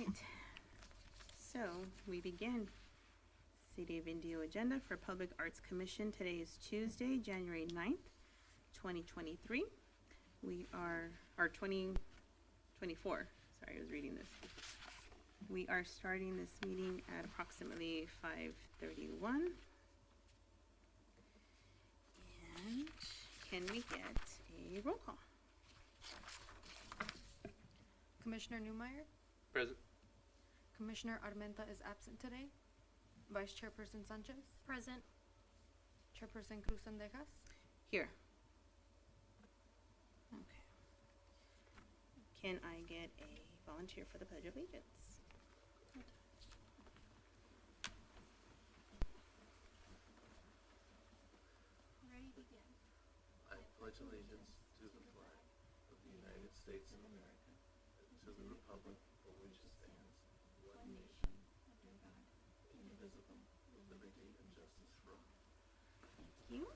right, so we begin. City of Indio agenda for Public Arts Commission. Today is Tuesday, January 9th, 2023. We are, or 2024, sorry, I was reading this. We are starting this meeting at approximately 5:31. And can we get a roll call? Commissioner Newmeyer, Present. Commissioner Armenta is absent today. Vice Chairperson Sanchez, Present. Chairperson Cruz Sendejas. Here. Okay. Can I get a volunteer for the Pledge of Allegiance? Ready, begin. I pledge allegiance to the flag of the United States of America and to the republic for which it stands, one nation, Under God, indivisible, with liberty and justice for all. Thank you.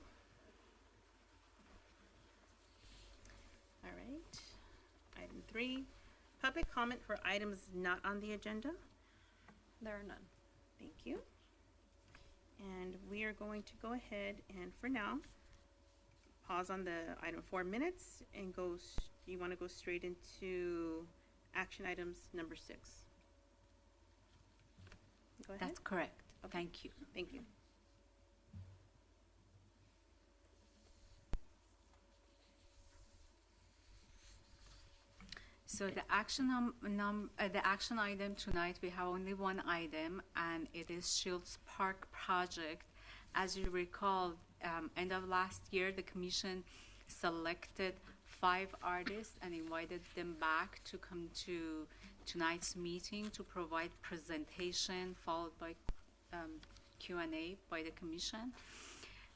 All right. Item 3, public comment for items not on the agenda. There are none. Thank you. And we are going to go ahead and, for now, pause on the item 4 minutes and go, you want to go straight into action items number 6. Go ahead. That's correct. Okay. Thank you. Thank you. So the action the action item tonight, we have only one item, and it is Shields Park project. As you recall, end of last year, the commission selected 5 artists and invited them back to come to tonight's meeting to provide presentation followed by Q&A by the commission.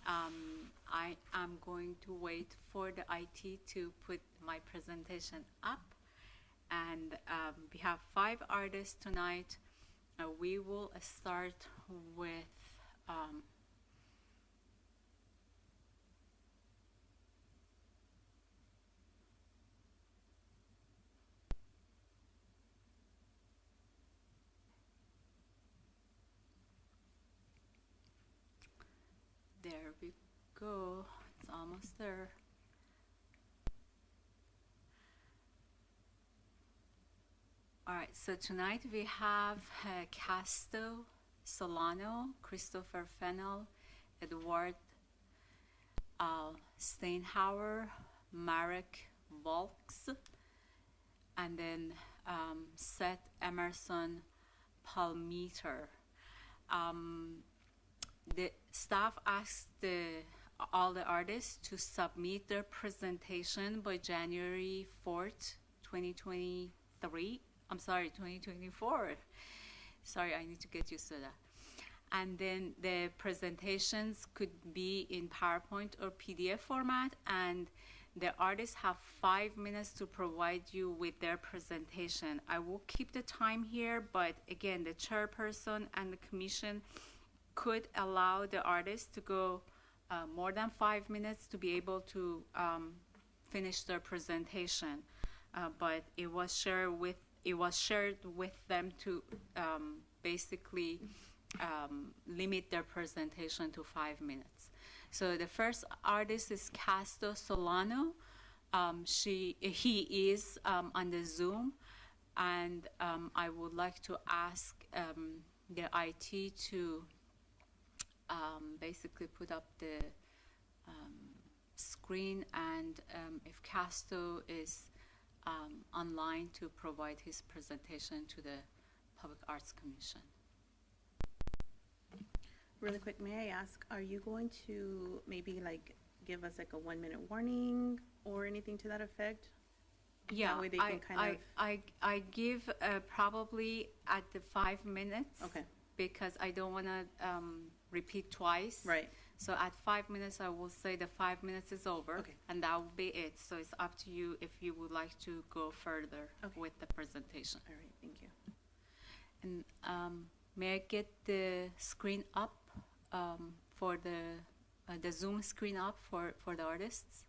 I am going to wait for the IT to put my presentation up. And we have 5 artists tonight. We will start with there we go. It's almost there. All right, so tonight we have Casto Solano, Christopher Fennell, Edward Steinhauer, Marek Volks, and then Seth Emerson Palmeter. The staff asked all the artists to submit their presentation by January 4th, 2023. I'm sorry, 2024. Sorry, I need to get used to that. And then the presentations could be in PowerPoint or PDF format, and the artists have 5 minutes to provide you with their presentation. I will keep the time here, but again, the chairperson and the commission could allow the artists to go more than 5 minutes to be able to finish their presentation. But it was shared with them to basically limit their presentation to 5 minutes. So the first artist is Casto Solano. He is on the Zoom, and I would like to ask the IT to basically put up the screen, and if Casto is online to provide his presentation to the Public Arts Commission. Really quick, may I ask, are you going to maybe like give us like a 1-minute warning or anything to that effect? Yeah, That way they can kind of... I give probably at the 5 minutes. Okay. Because I don't want to repeat twice. Right. So at 5 minutes, I will say the 5 minutes is over. Okay. And that will be it. So it's up to you if you would like to go further Okay. with the presentation. All right, thank you. And may I get the screen up for the Zoom screen up for the artists?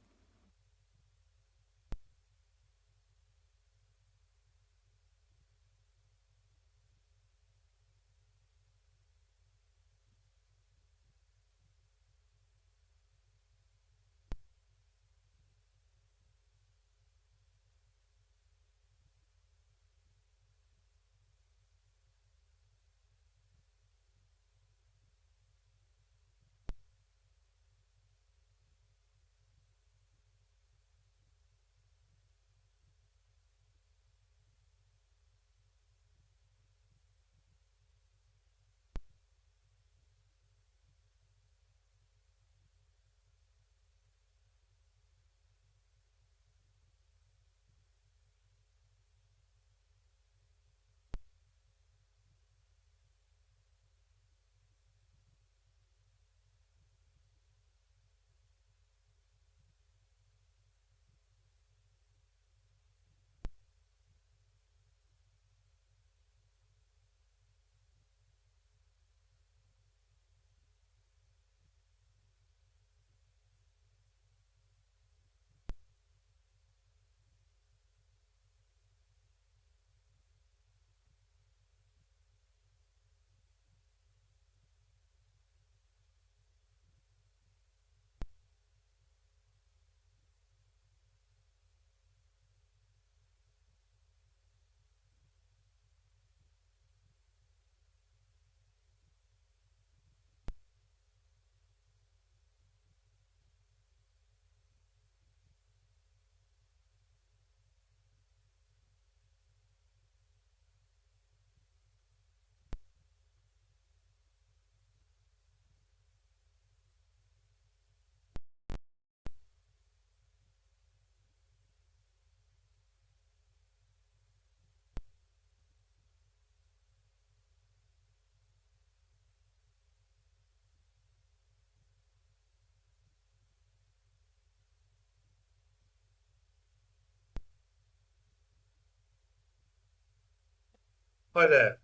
Hi there.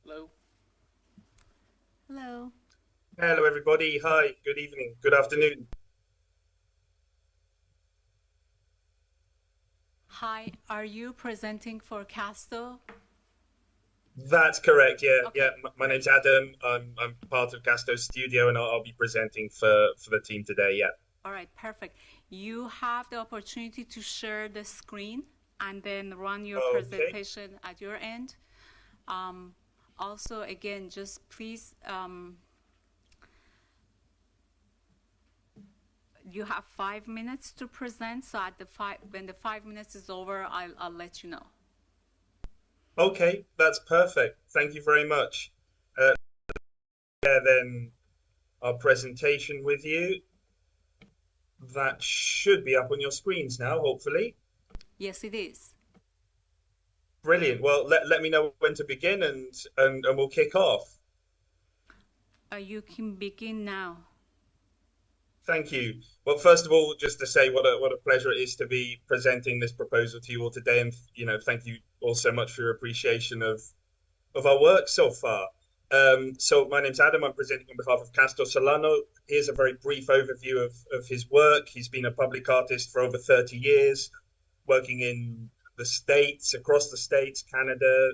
Hello? Hello. Hello, everybody. Hi. Good evening. Good afternoon. Hi, are you presenting for Casto? That's correct. Yeah, Okay, yeah. My name's Adam. I'm part of Casto's studio, and I'll be presenting for the team today. Yeah. all right, perfect. You have the opportunity to share the screen and then run your Okay. presentation at your end. Also, again, just please, you have 5 minutes to present. So when the 5 minutes is over, I'll let you know. Okay, that's perfect. Thank you very much. Uh, yeah, then our presentation with you. That should be up on your screens now, hopefully. Yes, it is. Brilliant. Well, let me know when to begin, and we'll kick off. You can begin now. Thank you. Well, first of all, just to say what a pleasure it is to be presenting this proposal to you all today, and thank you all so much for your appreciation of our work so far. So my name's Adam. I'm presenting on behalf of Casto Solano. Here's a very brief overview of his work. He's been a public artist for over 30 years, working in the States, across the States, Canada,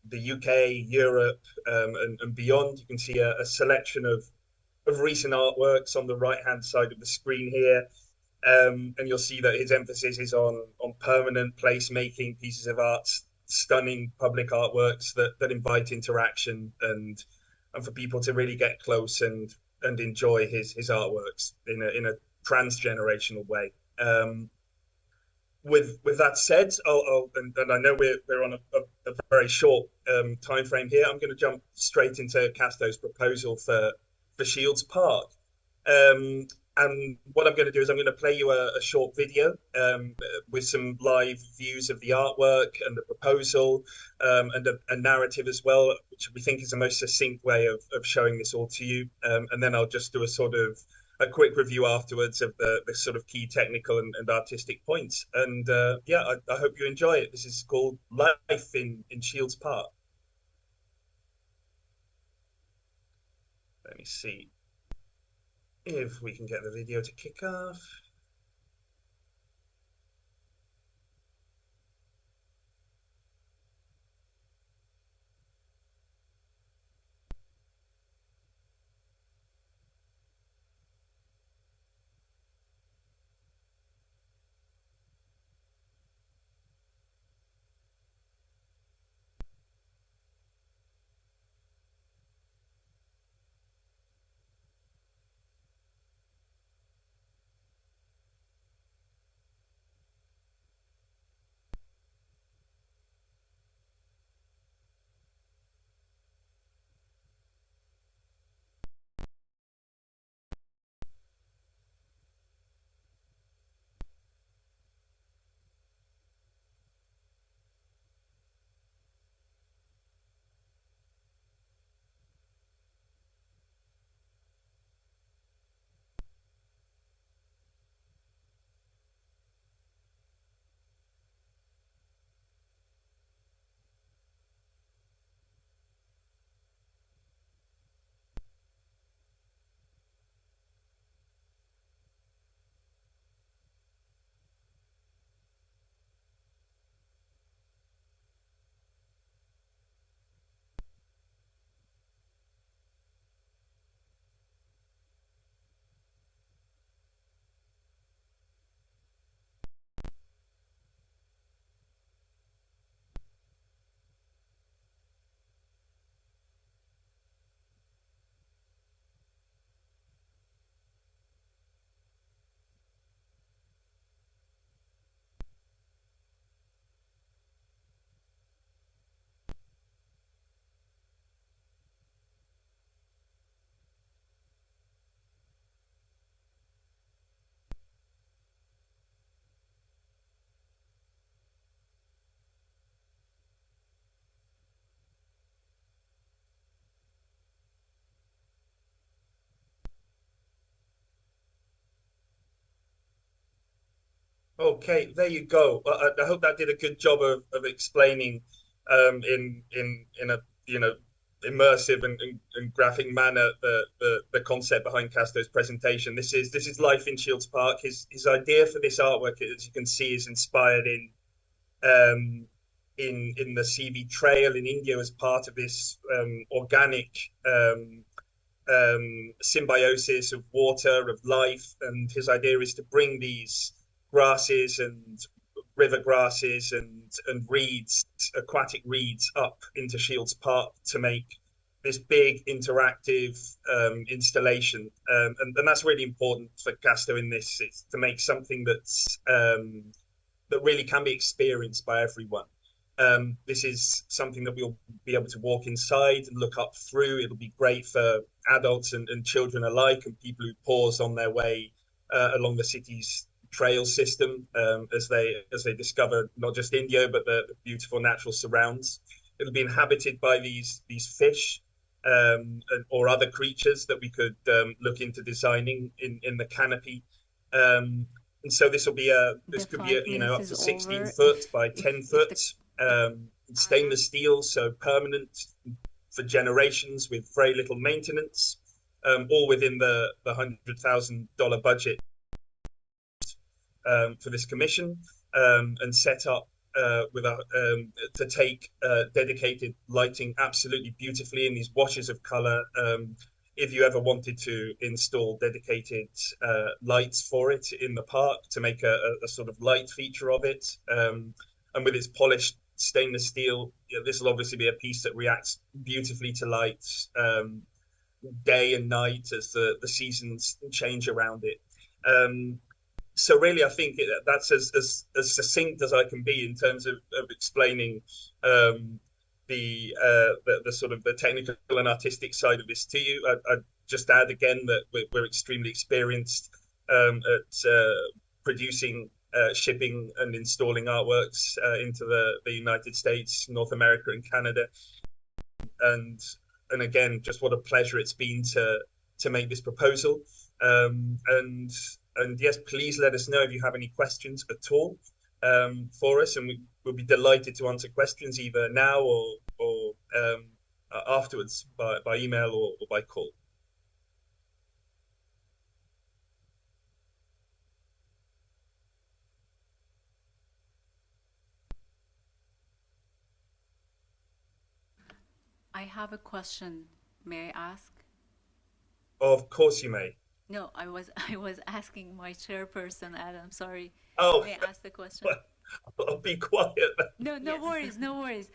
the UK, Europe, and beyond. You can see a selection of recent artworks on the right-hand side of the screen here. And you'll see that his emphasis is on permanent placemaking pieces of art, stunning public artworks that invite interaction and for people to really get close and enjoy his artworks in a transgenerational way. With that said, and I know we're on a very short time frame here. I'm going to jump straight into Casto's proposal for Shields Park. And what I'm going to do is I'm going to play you a short video with some live views of the artwork and the proposal, and a narrative as well, which we think is the most succinct way of showing this all to you. And then I'll just do a quick review afterwards of the sort of key technical and artistic points. And yeah, I hope you enjoy it. This is called Life in Shields Park. Let me see if we can get the video to kick off. Okay, there you go. I hope that did a good job of explaining in a immersive and graphic manner the concept behind Castro's presentation. This is Life in Shields Park. His idea for this artwork, as you can see, is inspired um, in the CV Trail in India as part of this organic symbiosis of water, of life. And his idea is to bring these grasses and river grasses and reeds, aquatic reeds, up into Shields Park to make this big interactive installation. And that's really important for Casto in this, is to make something that really can be experienced by everyone. This is something that we'll be able to walk inside and look up through. It'll be great for adults and children alike, and people who pause on their way along the city's trail system as they discover not just India but the beautiful natural surrounds. It'll be inhabited by these fish or other creatures that we could look into designing in the canopy. And so this could be up to 16 foot by 10 foot, stainless steel, so permanent for generations with very little maintenance, all within the $100,000 budget for this commission, and set up to take dedicated lighting absolutely beautifully in these washes of color. If you ever wanted to install dedicated lights for it in the park to make a sort of light feature of it, and with its polished stainless steel, this will obviously be a piece that reacts beautifully to light day and night as the seasons change around it. So really, I think that's as succinct as I can be in terms of explaining the sort of the technical and artistic side of this to you. I'd just add again that we're extremely experienced at producing, shipping and installing artworks into the United States, North America and Canada. And again, just what a pleasure it's been to make this proposal. And yes, please let us know if you have any questions at all for us, and we'll be delighted to answer questions either now or afterwards by email or by call. I have a question. May I ask? Of course you may. No, I was asking my chairperson, Adam. Sorry. Oh, May I ask the question? I'll be quiet. No worries, no worries.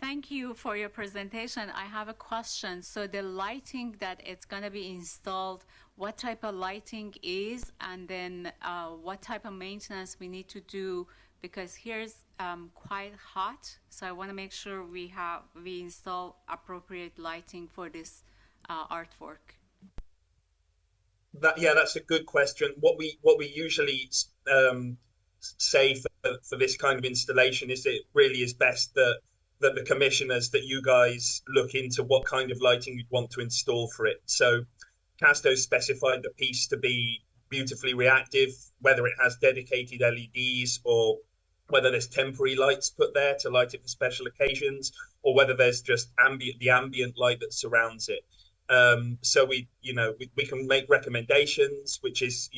Thank you for your presentation. I have a question. So the lighting that it's going to be installed, what type of lighting is, and then what type of maintenance we need to do, because here's quite hot. So I want to make sure we install appropriate lighting for this artwork. That's a good question. What we usually say for this kind of installation is it really is best that the commissioners, that you guys look into what kind of lighting you'd want to install for it. So Casto specified the piece to be beautifully reactive, whether it has dedicated LEDs or whether there's temporary lights put there to light it for special occasions, or whether there's just the ambient light that surrounds it. So we can make recommendations, which is,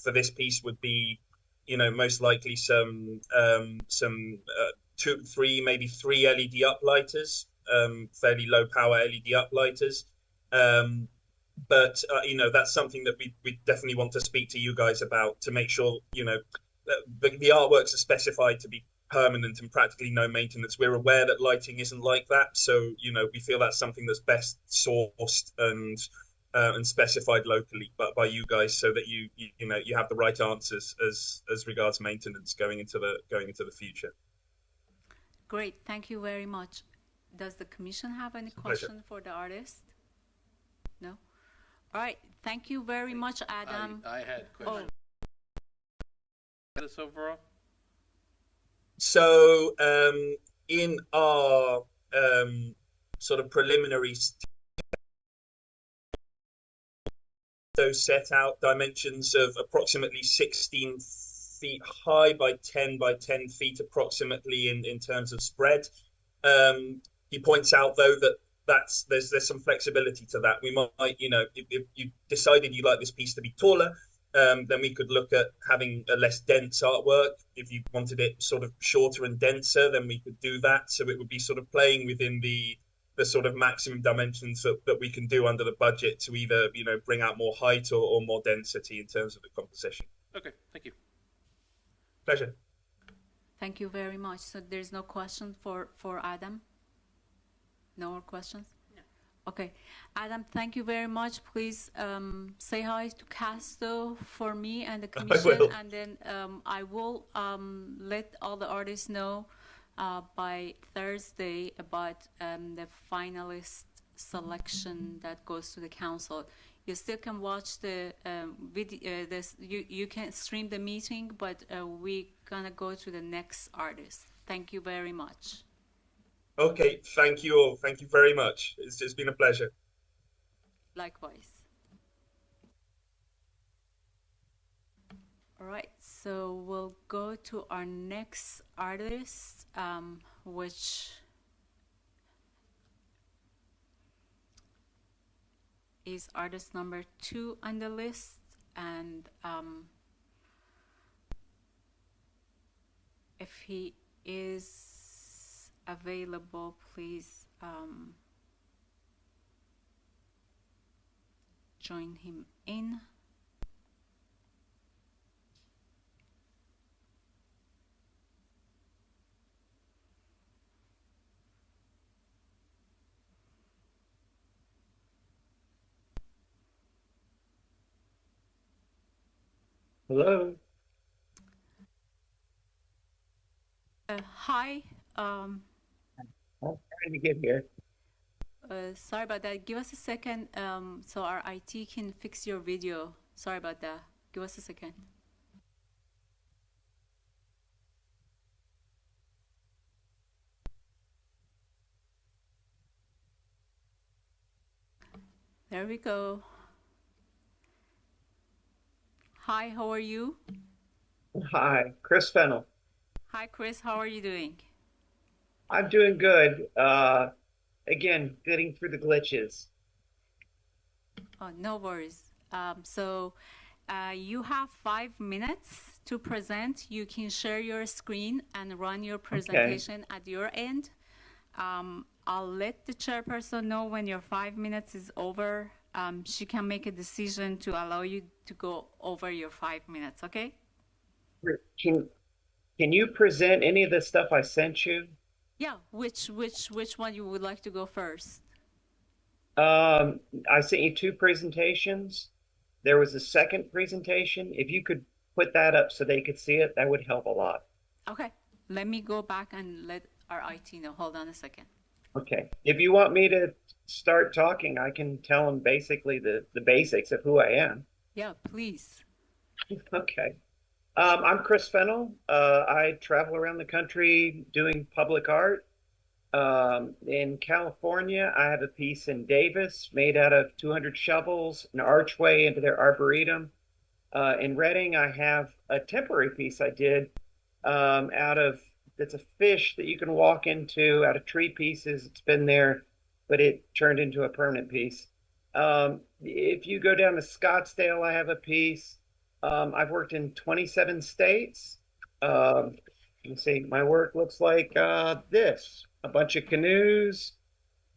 for this piece would be, most likely some 2, 3, maybe 3 LED uplighters, fairly low power LED uplighters. But that's something that we definitely want to speak to you guys about to make sure, the artworks are specified to be permanent and practically no maintenance. We're aware that lighting isn't like that, so we feel that's something that's best sourced and specified locally by you guys, so that you have the right answers as regards maintenance going into the future. Great, thank you very much. Does the commission have any question for the artist? No. All right, thank you very much, Adam. I had a question. This overall? So in our sort of preliminary those set out dimensions of approximately 16 feet high by 10 by 10 feet approximately in terms of spread. He points out though that there's some flexibility to that. We might, if you decided you like this piece to be taller, then we could look at having a less dense artwork. If you wanted it sort of shorter and denser, then we could do that. So it would be sort of playing within the sort of maximum dimensions that we can do under the budget to either, bring out more height or more density in terms of the composition. Okay, thank you. Pleasure. Thank you very much. So there's no question for Adam? No more questions? No. Okay. Adam, thank you very much. Please say hi to Casto for me and the commission. will. And then I will let all the artists know by Thursday about the finalist selection that goes to the council. You still can watch the video. You can stream the meeting, but we're gonna go to the next artist. Thank you very much. Okay, thank you all. Thank you very much. It's been a pleasure. Likewise. All right, so we'll go to our next artist, which is artist number 2 on the list, and if he is available, please join him in. Hello. Hi. I'm trying to get here. Sorry about that. Give us a second so our IT can fix your video. Sorry about that. Give us a second. There we go. Hi, how are you? Hi, Chris Fennell. Hi, Chris. How are you doing? I'm doing good. Again, getting through the glitches. Oh, no worries. So you have 5 minutes to present. You can share your screen and run your presentation at your end. I'll let the chairperson know when your 5 minutes is over. She can make a decision to allow you to go over your 5 minutes, okay? Can you present any of the stuff I sent you? Yeah, which one you would like to go first? I sent you 2 presentations. There was a second presentation. If you could put that up so they could see it, that would help a lot. Okay, let me go back and let our IT know. Hold on a second. Okay. If you want me to start talking, I can tell them basically the basics of who I am. Yeah, please. Okay. I'm Chris Fennell. I travel around the country doing public art. In California, I have a piece in Davis made out of 200 shovels, an archway into their arboretum. In Reading, I have a temporary piece I did it's a fish that you can walk into out of tree pieces. It's been there, but it turned into a permanent piece. If you go down to Scottsdale, I have a piece. I've worked in 27 states. You can see my work looks like this. A bunch of canoes,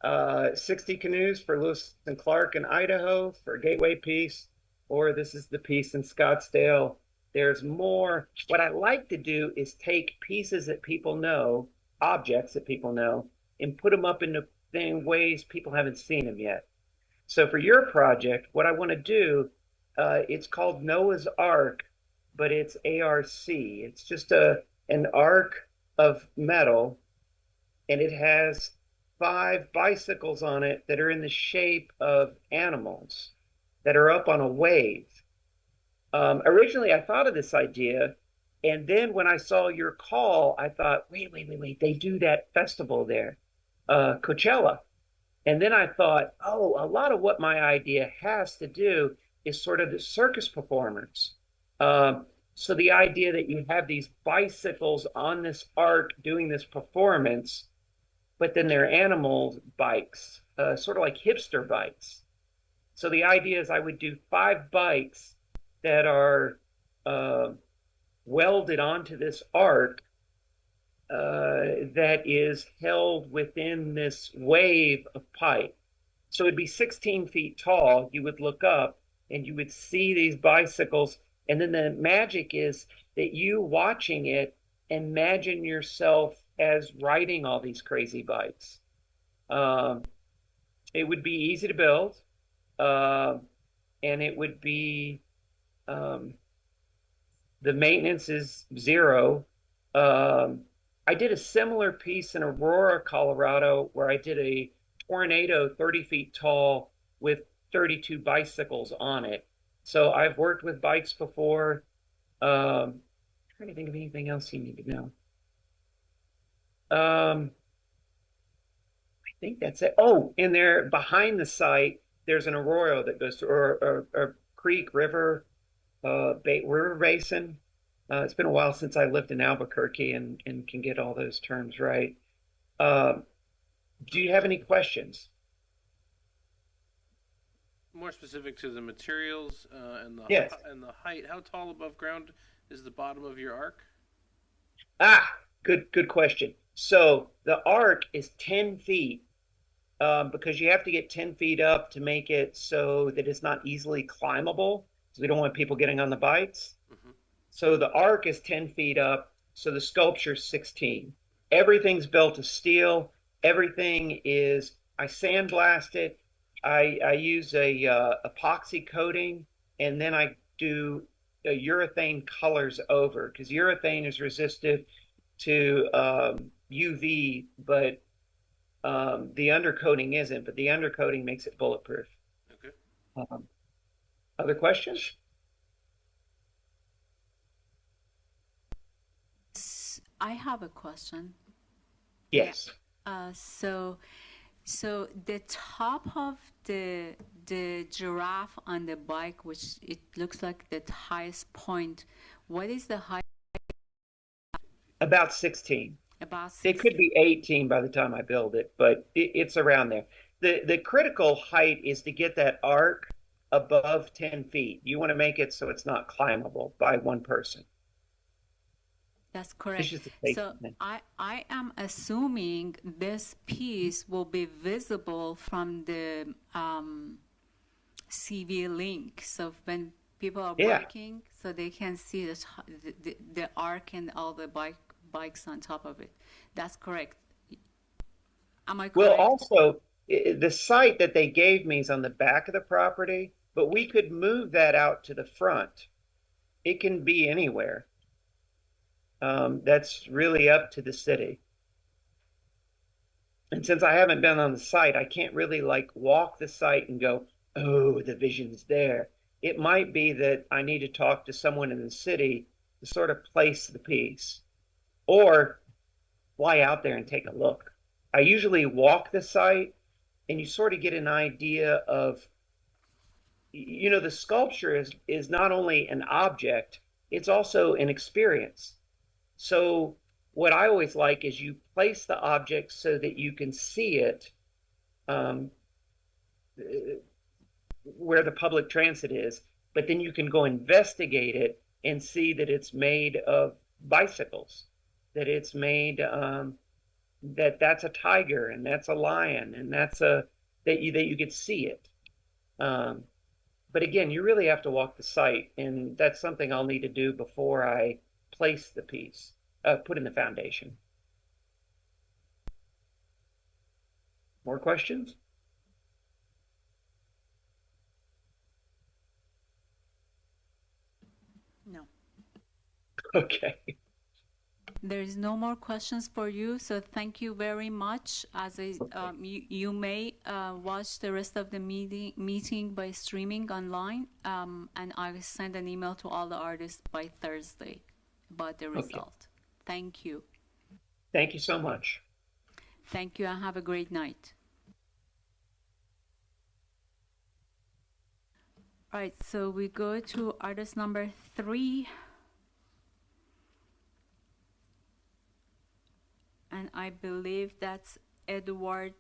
60 canoes for Lewis and Clark in Idaho for a gateway piece, or this is the piece in Scottsdale. There's more. What I like to do is take pieces that people know, objects that people know, and put them up in ways people haven't seen them yet. So for your project, what I want to do, it's called Noah's Ark, but it's ARC. It's just an arc of metal, and it has 5 bicycles on it that are in the shape of animals that are up on a wave. Originally, I thought of this idea, and then when I saw your call, I thought, wait, they do that festival there, Coachella. And then I thought, oh, a lot of what my idea has to do is sort of the circus performers. So the idea that you have these bicycles on this arc doing this performance, but then they're animal bikes, sort of like hipster bikes. So the idea is I would do 5 bikes that are welded onto this arc that is held within this wave of pipe. So it'd be 16 feet tall. You would look up and you would see these bicycles. And then the magic is that you watching it, imagine yourself as riding all these crazy bikes. It would be easy to build, and it would be the maintenance is zero. I did a similar piece in Aurora, Colorado, where I did a tornado 30 feet tall with 32 bicycles on it. So I've worked with bikes before. Trying to think of anything else you need to know. I think that's it. Oh, in there behind the site, there's an arroyo that goes through, or creek, river, river basin. It's been a while since I lived in Albuquerque and can get all those terms right. Do you have any questions? More specific to the materials and the Yes. and the height. How tall above ground is the bottom of your arc? Good question. So the arc is 10 feet because you have to get 10 feet up to make it so that it's not easily climbable. So we don't want people getting on the bikes. Mm-hmm. So the arc is 10 feet up. So the sculpture's 16. Everything's built of steel. Everything is, I sandblast it. I use a epoxy coating, and then I do urethane colors over because urethane is resistive to UV, but the undercoating isn't. But the undercoating makes it bulletproof. Okay. Other questions? I have a question. Yes. So the top of the giraffe on the bike, which it looks like the highest point, what is the height? About 16. About It could be 18 by the time I build it, but it's around there. The critical height is to get that arc above 10 feet. You want to make it so it's not climbable by one person. That's correct. just a safety So thing. I am assuming this piece will be visible from the CV link. So when people are Yeah. working, so they can see the arc and all the bikes on top of it. That's correct. Am I Well, correct? also, the site that they gave me is on the back of the property, but we could move that out to the front. It can be anywhere. That's really up to the city. And since I haven't been on the site, I can't really like walk the site and go, oh, the vision's there. It might be that I need to talk to someone in the city to sort of place the piece or fly out there and take a look. I usually walk the site and you sort of get an idea of, the sculpture is not only an object, it's also an experience. So what I always like is you place the object so that you can see it where the public transit is, but then you can go investigate it and see that it's made of bicycles, that it's made that's a tiger and that's a lion and that you could see it. But again, you really have to walk the site, and that's something I'll need to do before I place the piece, put in the foundation. More questions? No. Okay. There is no more questions for you, so thank you very much. You may watch the rest of the meeting by streaming online, and I will send an email to all the artists by Thursday about the result. Thank you. Thank you so much. Thank you, and have a great night. All right, so we go to artist number 3. and I believe that's Edward.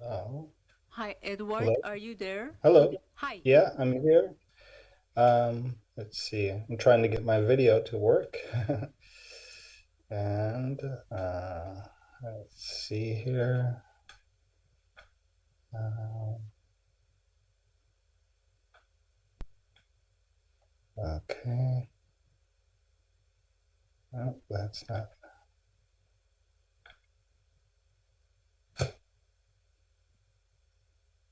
Oh, Hi, Edward, hello. are you there? Hello. Hi. Yeah, I'm here. Let's see. I'm trying to get my video to work. And let's see here. Um, okay. Oh, that's not.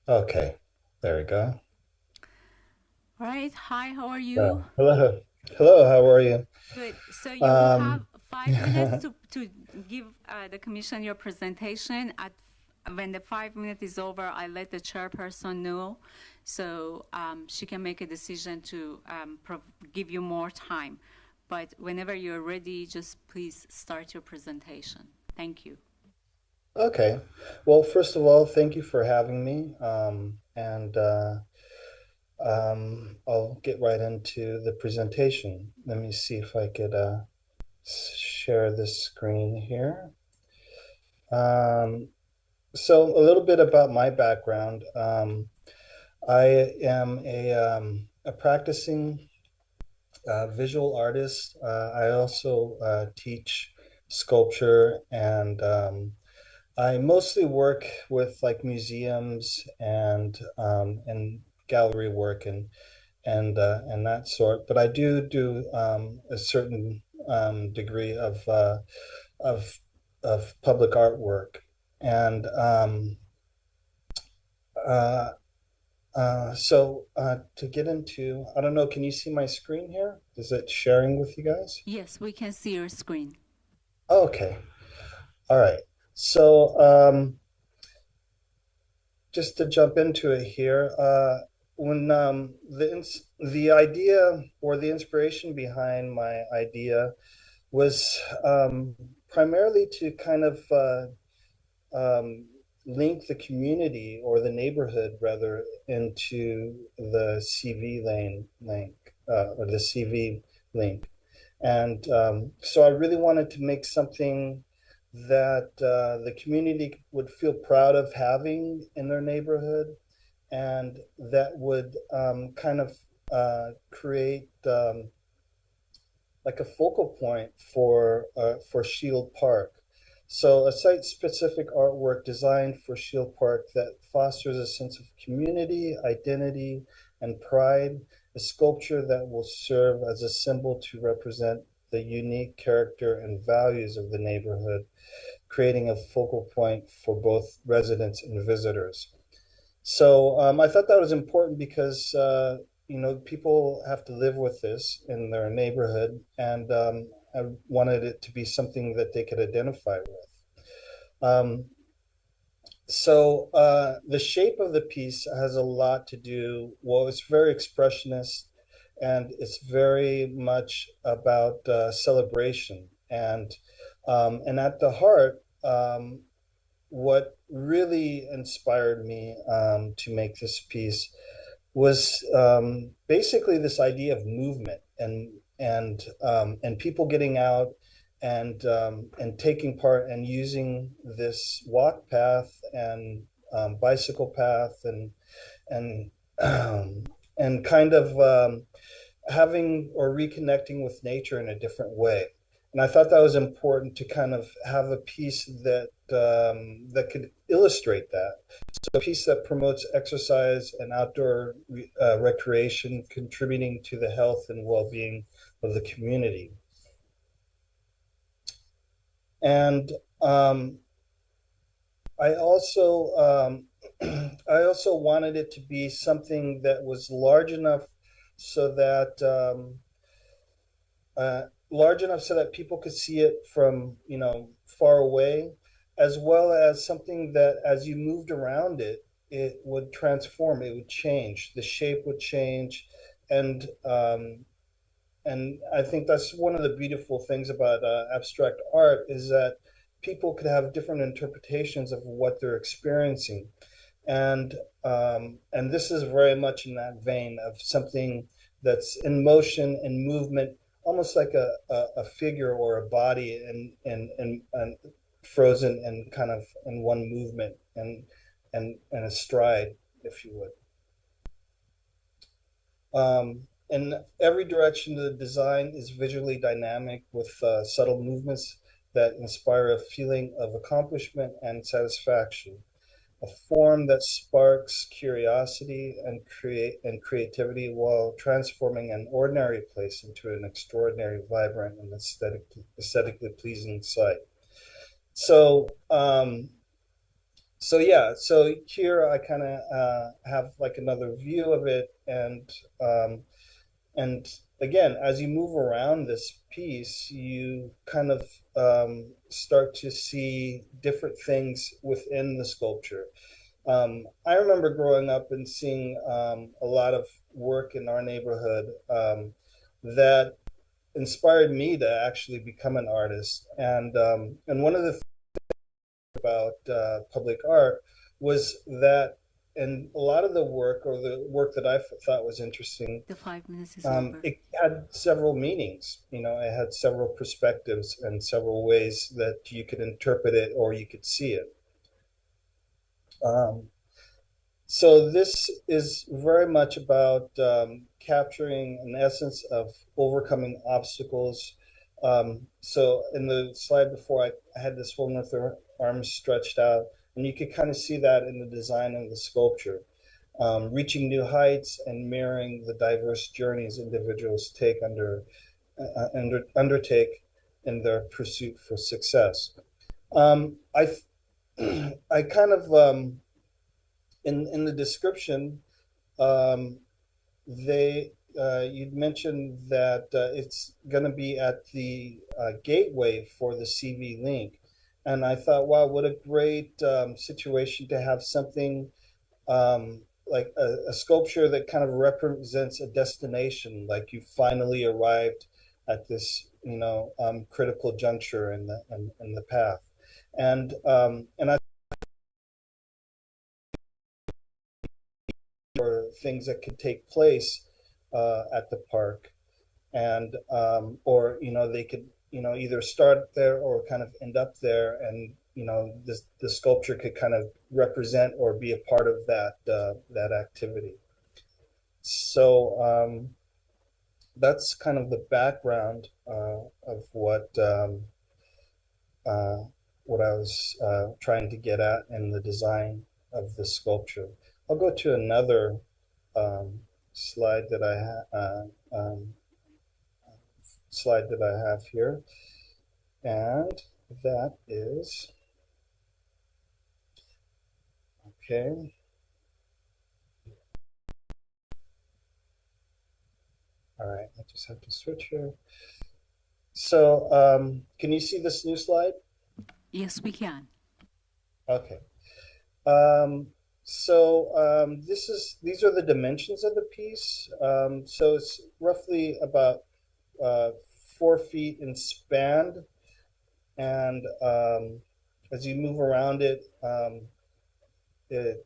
Okay, there we go. All right. Hi, how are you? Hello. Hello, how are you? Good. So you will have Um, 5 minutes to give the commission your presentation. When the 5 minutes is over, I let the chairperson know, so she can make a decision to give you more time. But whenever you're ready, just please start your presentation. Thank you. Okay. Well, first of all, thank you for having me. I'll get right into the presentation. Let me see if I could share this screen here. So a little bit about my background. I am a practicing visual artist. I also teach sculpture, and I mostly work with like museums and gallery work and that sort. But I do a certain degree of public artwork, and to get into, I don't know, can you see my screen here? Is it sharing with you guys? Yes, we can see your screen. Okay. All right. So just to jump into it here, when the idea or the inspiration behind my idea was primarily to kind of link the community or the neighborhood rather into the CV link or the CV link. And so I really wanted to make something that the community would feel proud of having in their neighborhood, and that would kind of create like a focal point for Shield Park. So a site-specific artwork designed for Shield Park that fosters a sense of community, identity, and pride. A sculpture that will serve as a symbol to represent the unique character and values of the neighborhood, creating a focal point for both residents and visitors. So I thought that was important because people have to live with this in their neighborhood, and I wanted it to be something that they could identify with. So the shape of the piece has a lot to do. Well, it's very expressionist, and it's very much about celebration. And at the heart, what really inspired me to make this piece was basically this idea of movement and people getting out and taking part and using this walk path and bicycle path and and kind of having or reconnecting with nature in a different way. And I thought that was important to kind of have a piece that that could illustrate that. So a piece that promotes exercise and outdoor recreation, contributing to the health and well-being of the community. And I also I also wanted it to be something that was large enough so that large enough so that people could see it from, far away, as well as something that as you moved around it, it would transform, it would change, the shape would change. And and I think that's one of the beautiful things about abstract art is that people could have different interpretations of what they're experiencing. And this is very much in that vein of something that's in motion and movement, almost like a figure or a body and frozen and kind of in one movement and a stride, if you would. In every direction, the design is visually dynamic with subtle movements that inspire a feeling of accomplishment and satisfaction. A form that sparks curiosity and creativity while transforming an ordinary place into an extraordinary, vibrant, and aesthetically pleasing site. So, so here I kind of have like another view of it, and again, as you move around this piece, you kind of start to see different things within the sculpture. I remember growing up and seeing a lot of work in our neighborhood that inspired me to actually become an artist. And one of the things about public art was that, and a lot of the work, or the work that I thought was interesting, The 5 minutes is over. it had several meanings. It had several perspectives and several ways that you could interpret it or you could see it. So this is very much about capturing an essence of overcoming obstacles. So in the slide before, I had this woman with her arms stretched out, and you could kind of see that in the design of the sculpture, reaching new heights and mirroring the diverse journeys individuals undertake in their pursuit for success. I kind of in the description, you'd mentioned that it's going to be at the gateway for the CV Link. And I thought, wow, what a great situation to have something like a sculpture that kind of represents a destination, like you finally arrived at this, critical juncture in the path. And I for things that could take place at the park, and or they could either start there or kind of end up there, and the sculpture could kind of represent or be a part of that activity. So that's kind of the background of what I was trying to get at in the design of the sculpture. I'll go to another slide that I have here, and that is okay. All right, I just have to switch here. So, can you see this new slide? Yes, we can. Okay. These are the dimensions of the piece. So it's roughly about 4 feet in span, and as you move around it, the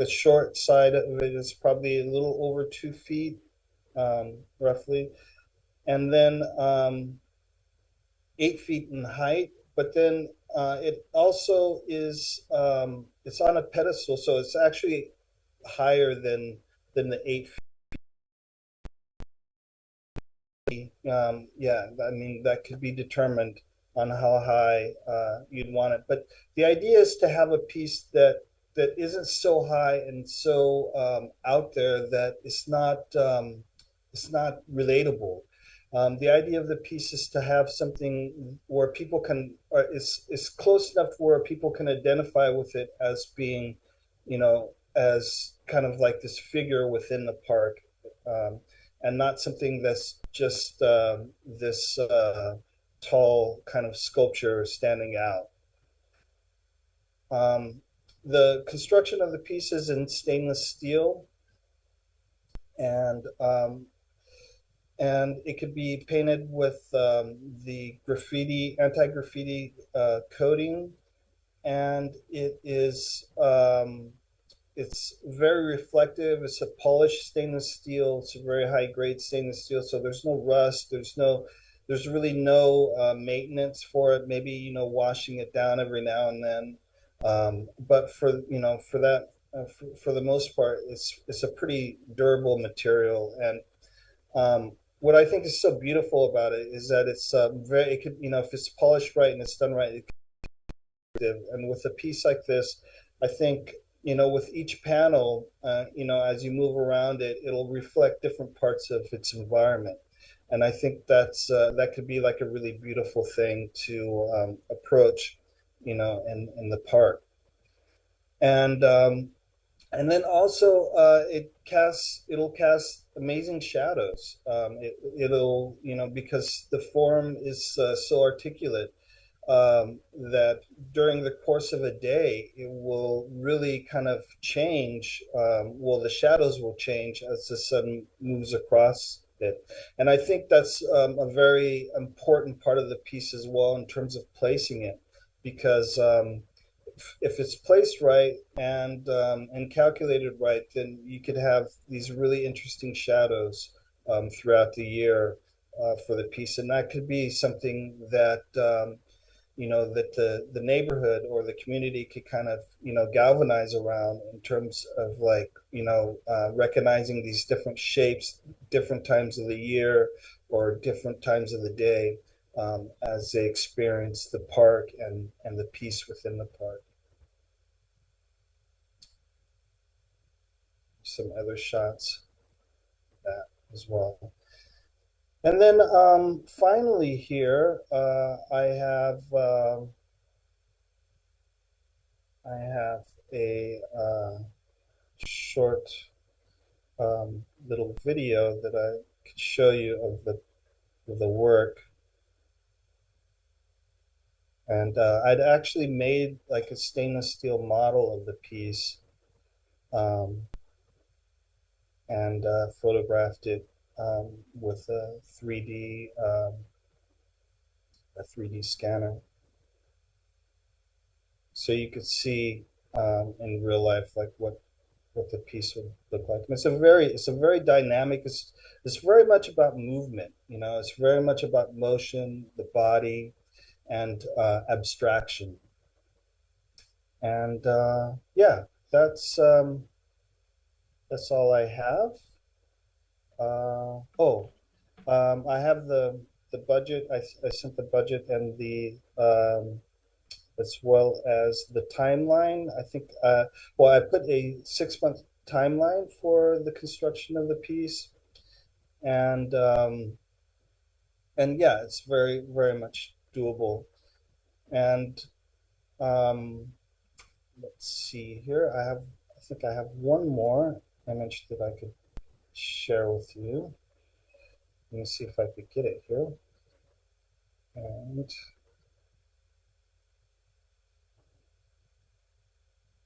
short side of it is probably a little over 2 feet, roughly, and then 8 feet in height. But then it also is it's on a pedestal, so it's actually higher than the 8 feet. Yeah, I mean, that could be determined on how high you'd want it. But the idea is to have a piece that isn't so high and so out there that it's not relatable. The idea of the piece is to have something where people can, or is close enough where people can identify with it as being, as kind of like this figure within the park, and not something that's just this tall kind of sculpture standing out. The construction of the piece is in stainless steel, and it could be painted with the anti-graffiti coating, and it's very reflective. It's a polished stainless steel. It's a very high grade stainless steel, so there's no rust. There's really no maintenance for it. Maybe, you know, washing it down every now and then. But for that, for the most part, it's a pretty durable material. And what I think is so beautiful about it is that it's it could, you know, if it's polished right and it's done right, it could, and with a piece like this, I think, you know, with each panel, you know, as you move around it, it'll reflect different parts of its environment. And I think that could be like a really beautiful thing to approach, you know, in the park. And then also it'll cast amazing shadows. It'll, you know, because the form is so articulate, that during the course of a day, it will really kind of change. Well, the shadows will change as the sun moves across it. And I think that's a very important part of the piece as well in terms of placing it, because if it's placed right and calculated right, then you could have these really interesting shadows throughout the year for the piece. And that could be something that you know, that the neighborhood or the community could kind of, you know, galvanize around in terms of, like, you know, recognizing these different shapes, different times of the year or different times of the day, as they experience the park and the piece within the park. Some other shots of that as well. And then finally here, I have a short little video that I could show you of the work. And I'd actually made like a stainless steel model of the piece, and photographed it with a 3D scanner, so you could see in real life like what the piece would look like. And it's a very dynamic. It's very much about movement. You know, it's very much about motion, the body, and abstraction. And yeah, that's all I have. I have the budget. I sent the budget and the as well as the timeline. I think well, I put a 6-month timeline for the construction of the piece, and yeah, it's very, very much doable. And let's see here. I think I have one more image that I could share with you. Let me see if I could get it here. And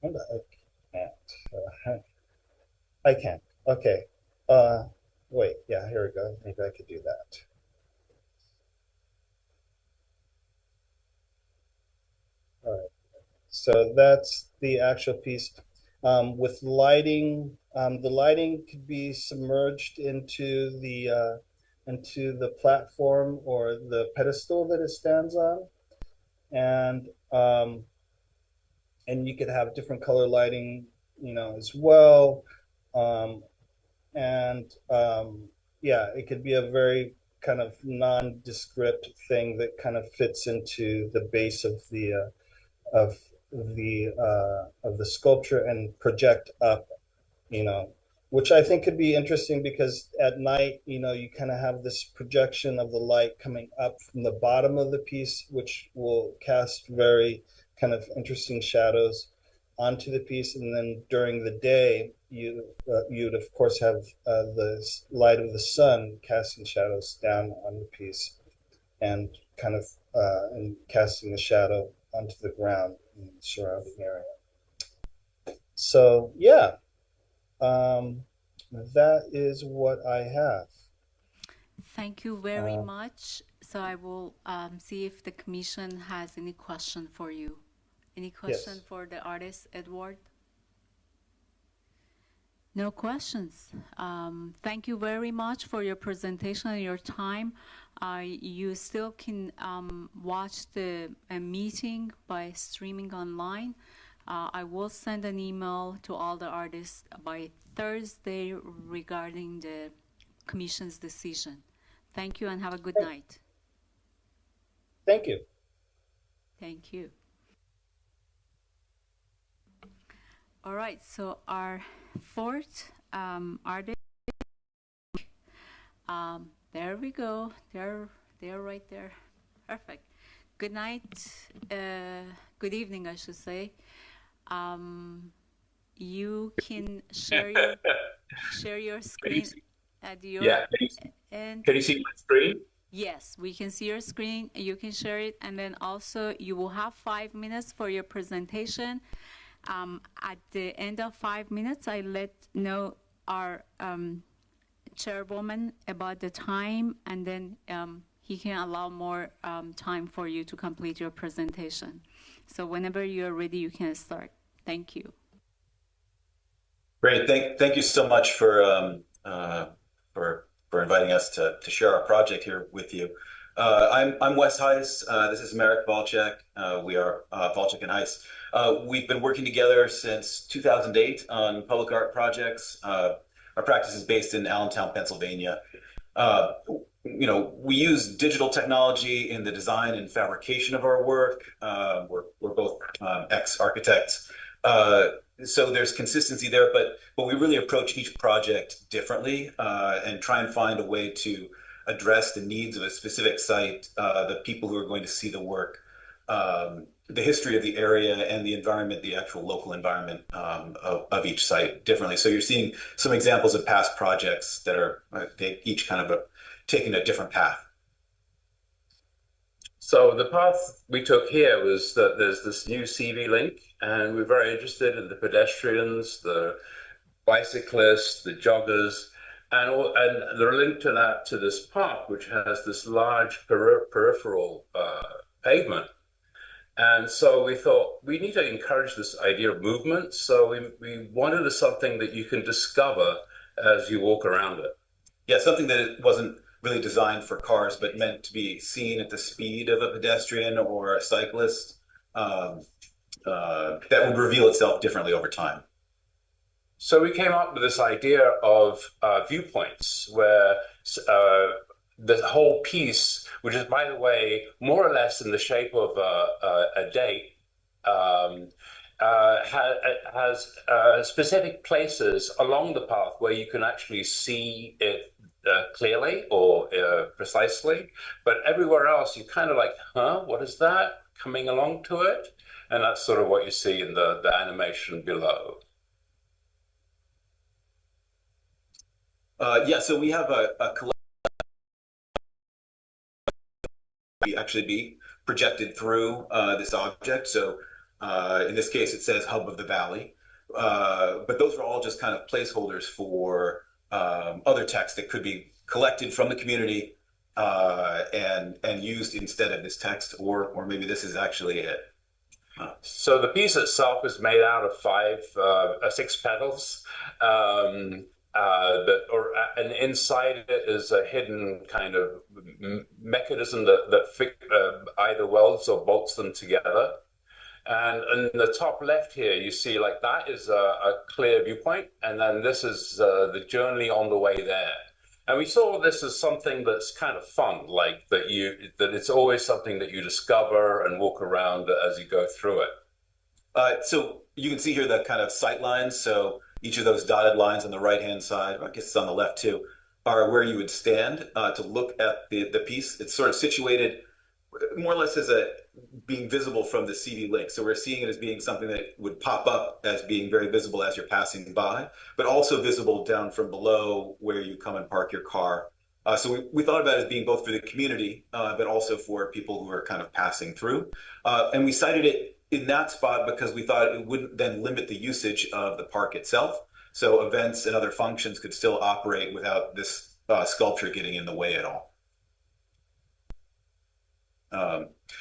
I can't. I can't. Okay. Wait. Yeah. Here we go. Maybe I could do that. All right. So that's the actual piece. With lighting, the lighting could be submerged into the platform or the pedestal that it stands on, and you could have different color lighting, you know, as well, yeah, it could be a very kind of nondescript thing that kind of fits into the base of the sculpture and project up, you know, which I think could be interesting because at night, you know, you kind of have this projection of the light coming up from the bottom of the piece, which will cast very kind of interesting shadows onto the piece. And then during the day, you'd of course have the light of the sun casting shadows down on the piece and kind of and casting the shadow onto the ground in the surrounding area. So yeah, that is what I have. Thank you very much. So I will see if the commission has any question for you. Any question Yes. for the artist, Edward? No questions. Thank you very much for your presentation and your time. You still can watch the meeting by streaming online. I will send an email to all the artists by Thursday regarding the commission's decision. Thank you and have a good night. Thank you. Thank you. All right, so our fourth artist, there we go. They're right there. Perfect. Good night. Good evening, I should say. You can share your screen at your and Can you see my screen? yes, we can see your screen. You can share it, and then also you will have 5 minutes for your presentation. At the end of 5 minutes, I let know our chairwoman about the time, and then he can allow more time for you to complete your presentation. So whenever you're ready, you can start. Thank you. Great. Thank you so much for inviting us to share our project here with you. I'm Wes Heiss. This is Marek Walczak. We are Walczak and Heiss. We've been working together since 2008 on public art projects. Our practice is based in Allentown, Pennsylvania. We use digital technology in the design and fabrication of our work. We're both ex-architects. So there's consistency there, but we really approach each project differently and try and find a way to address the needs of a specific site, the people who are going to see the work, the history of the area and the environment, the actual local environment of each site differently. So you're seeing some examples of past projects that are they each kind of taking a different path. So the path we took here was that there's this new CV link, and we're very interested in the pedestrians, the bicyclists, the joggers, and they're linked to this park, which has this large peripheral pavement. And so we thought we need to encourage this idea of movement. So we wanted something that you can discover as you walk around it. Yeah, something that wasn't really designed for cars, but meant to be seen at the speed of a pedestrian or a cyclist, that would reveal itself differently over time. So we came up with this idea of viewpoints where the whole piece, which is, by the way, more or less in the shape of a date, has specific places along the path where you can actually see it clearly or precisely, but everywhere else you kind of like, what is that coming along to it? And that's sort of what you see in the animation below. So we have a collection actually be projected through this object. So in this case, it says Hub of the Valley, but those are all just kind of placeholders for other text that could be collected from the community and used instead of this text, or maybe this is actually it. So the piece itself is made out of 6 petals. And inside it is a hidden kind of mechanism that either welds or bolts them together. And in the top left here, you see like that is a clear viewpoint, and then this is the journey on the way there. And we saw this as something that's kind of fun, like that it's always something that you discover and walk around as you go through it. So you can see here the kind of sight lines. So each of those dotted lines on the right-hand side, I guess it's on the left too, are where you would stand to look at the piece. It's sort of situated more or less as being visible from the CD link. So we're seeing it as being something that would pop up as being very visible as you're passing by, but also visible down from below where you come and park your car. So we thought about it as being both for the community, but also for people who are kind of passing through. And we cited it in that spot because we thought it wouldn't then limit the usage of the park itself. So events and other functions could still operate without this sculpture getting in the way at all.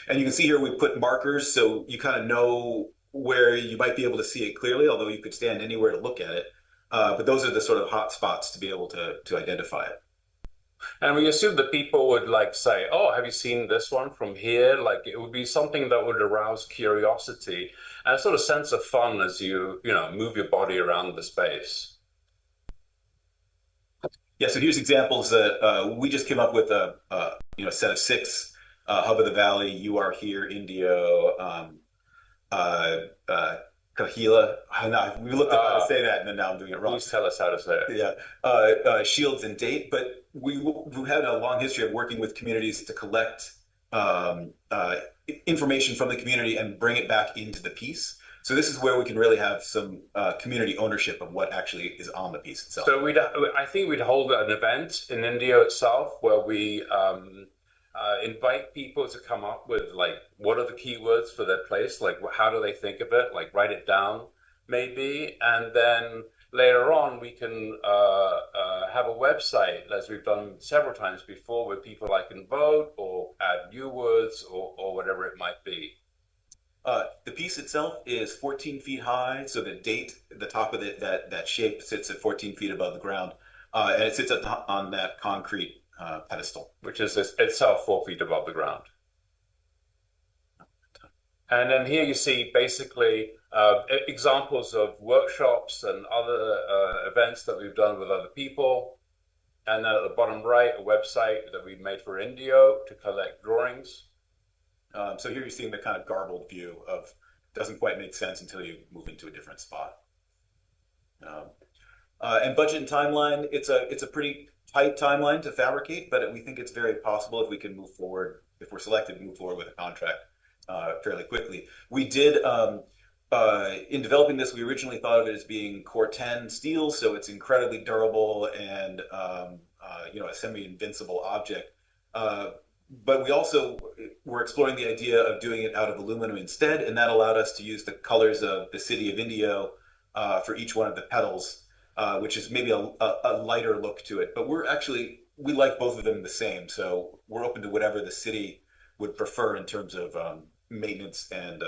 And you can see here we put markers so you kind of know where you might be able to see it clearly, although you could stand anywhere to look at it. But those are the sort of hot spots to be able to identify it. And we assume that people would like say, "Oh, have you seen this one from here?" Like it would be something that would arouse curiosity and a sort of sense of fun as you move your body around the space. Yeah, so here's examples that we just came up with a set of 6. Hub of the Valley, You Are Here, Indio, Kahila. We looked up how to say that, and then now I'm doing it wrong. Please tell us how to say it. Yeah, Shields and Date. But we had a long history of working with communities to collect information from the community and bring it back into the piece. So this is where we can really have some community ownership of what actually is on the piece itself. So I think we'd hold an event in Indio itself where we invite people to come up with like what are the keywords for their place, like how do they think of it, like write it down maybe, and then later on we can have a website, as we've done several times before, where people can vote or add new words or whatever it might be. The piece itself is 14 feet high, so the top of it, that shape sits at 14 feet above the ground, and it sits on that concrete pedestal, which is itself 4 feet above the ground. And then here you see basically examples of workshops and other events that we've done with other people. And then at the bottom right, a website that we made for Indio to collect drawings. So here you're seeing the kind of garbled view of, doesn't quite make sense until you move into a different spot. And budget and timeline, it's a pretty tight timeline to fabricate, but we think it's very possible if we can move forward, if we're selected, move forward with a contract fairly quickly. We did, in developing this, we originally thought of it as being Core 10 steel, so it's incredibly durable and a semi-invincible object. But we also were exploring the idea of doing it out of aluminum instead, and that allowed us to use the colors of the city of Indio for each one of the petals, which is maybe a lighter look to it. But we like both of them the same, so we're open to whatever the city would prefer in terms of maintenance and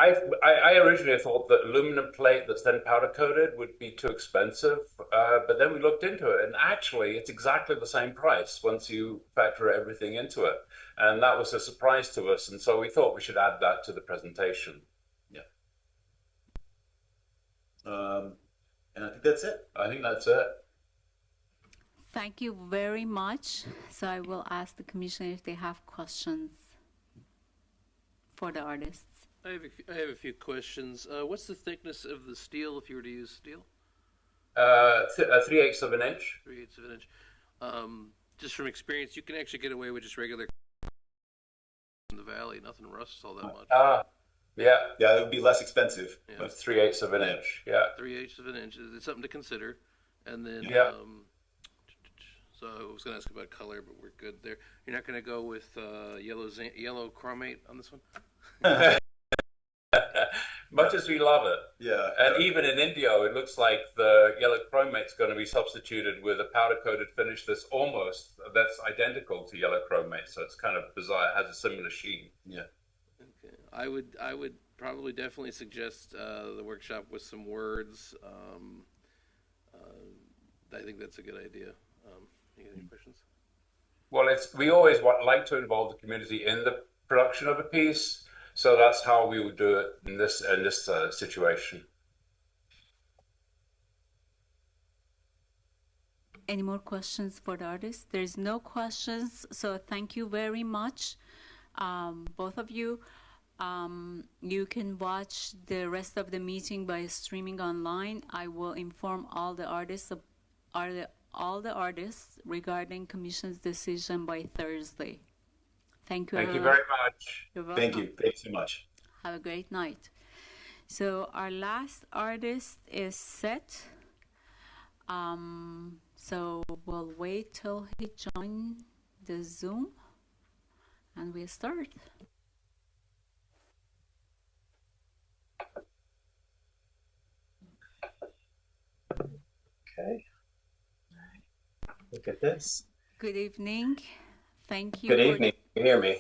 I originally thought that aluminum plate that's then powder coated would be too expensive, but then we looked into it, and actually it's exactly the same price once you factor everything into it, and that was a surprise to us, and so we thought we should add that to the presentation. Yeah. And I think that's it. I think that's it. Thank you very much. So I will ask the commission if they have questions for the artists. I have a few questions. What's the thickness of the steel if you were to use steel? 3/8 of an inch. 3/8 of an inch. Just from experience, you can actually get away with just regular in the valley. Nothing rusts all that much. Yeah, it would be less expensive. Yeah. But 3/8 of an inch. Yeah. 3/8 of an inch is something to consider. And then, so I was going to ask about color, but we're good there. You're not going to go with yellow chromate on this one? Much as we love it. Yeah. And even in Indio, it looks like the yellow chromate's going to be substituted with a powder-coated finish that's identical to yellow chromate. So it's kind of bizarre. It has a similar sheen. Yeah. Okay. I would probably definitely suggest the workshop with some words. I think that's a good idea. You got any questions? Well, we always like to involve the community in the production of a piece, so that's how we would do it in this situation. Any more questions for the artists? There's no questions, so thank you very much, both of you. You can watch the rest of the meeting by streaming online. I will inform all the artists regarding Commission's decision by Thursday. Thank you. Thank you everyone. very much. You're welcome. Thank you. Thanks so much. Have a great night. So our last artist is Seth. So we'll wait till he joins the Zoom and we'll start. Okay. Look at this. Good evening. Thank you. Good evening. Can you hear me?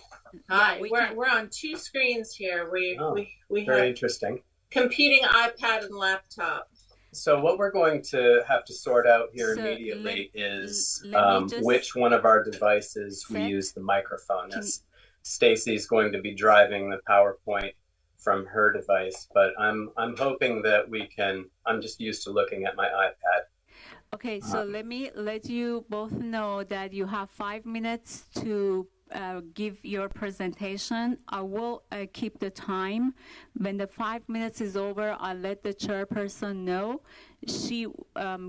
Hi, we we're can- we're on two screens here. We Oh, we Very have interesting. competing iPad and laptop. So what we're going to have to sort out here So immediately is let me just- which one of our devices we Seth, use the microphone. can- As Stacy's going to be driving the PowerPoint from her device, but I'm hoping that we can. I'm just used to looking at my iPad. Okay, so let me let you both know that you have 5 minutes to give your presentation. I will keep the time. When the 5 minutes is over, I'll let the chairperson know. She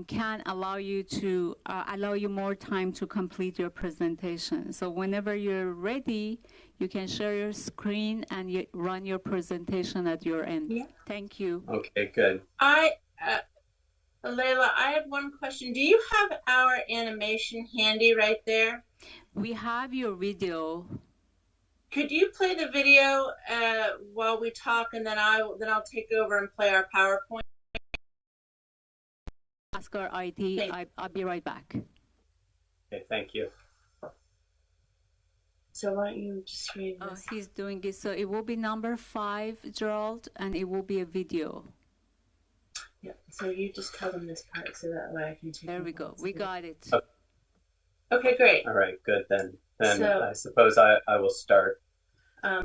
can allow you to allow you more time to complete your presentation. So whenever you're ready, you can share your screen and run your presentation at your end. Yeah. Thank you. Okay, good. Layla, I have one question. Do you have our animation handy right there? We have your video. Could you play the video while we talk, and then I'll take over and play our PowerPoint? Ask our IT. Thank- I'll be right back. Okay, thank you. So why don't you just read Oh, this? he's doing it. So it will be number 5, Gerald, and it will be a video. Yeah. So you just tell them this part, so that way I can take. There them we go. all. We got it. Okay, great. All right, good then. Then So- I suppose I will start.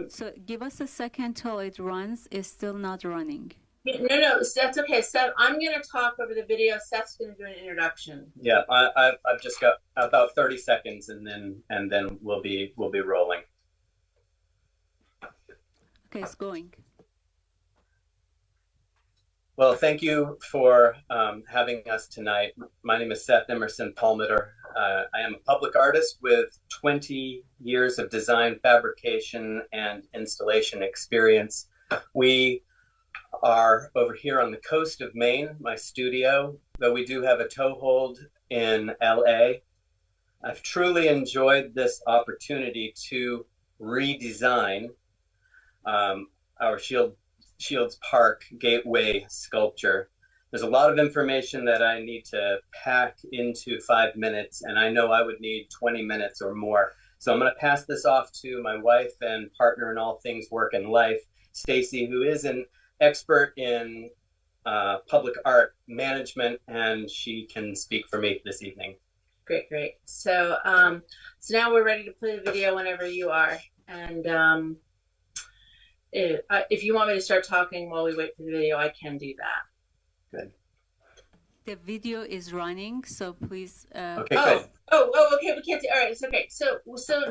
So give us a second till it runs. It's still not running. No, that's okay. Seth, I'm going to talk over the video. Seth's going to do an introduction. Yeah, I've just got about 30 seconds, and then we'll be rolling. Okay, it's going. Well, thank you for having us tonight. My name is Seth Emerson Palmeter. I am a public artist with 20 years of design, fabrication, and installation experience. We are over here on the coast of Maine, my studio, though we do have a toehold in LA. I've truly enjoyed this opportunity to redesign our Shields Park Gateway sculpture. There's a lot of information that I need to pack into 5 minutes, and I know I would need 20 minutes or more. So I'm going to pass this off to my wife and partner in all things work and life, Stacy, who is an expert in public art management, and she can speak for me this evening. Great. So, so now we're ready to play the video whenever you are. And if you want me to start talking while we wait for the video, I can do that. Good. The video is running, so please. Okay, good. Okay. We can't see. All right, it's okay. So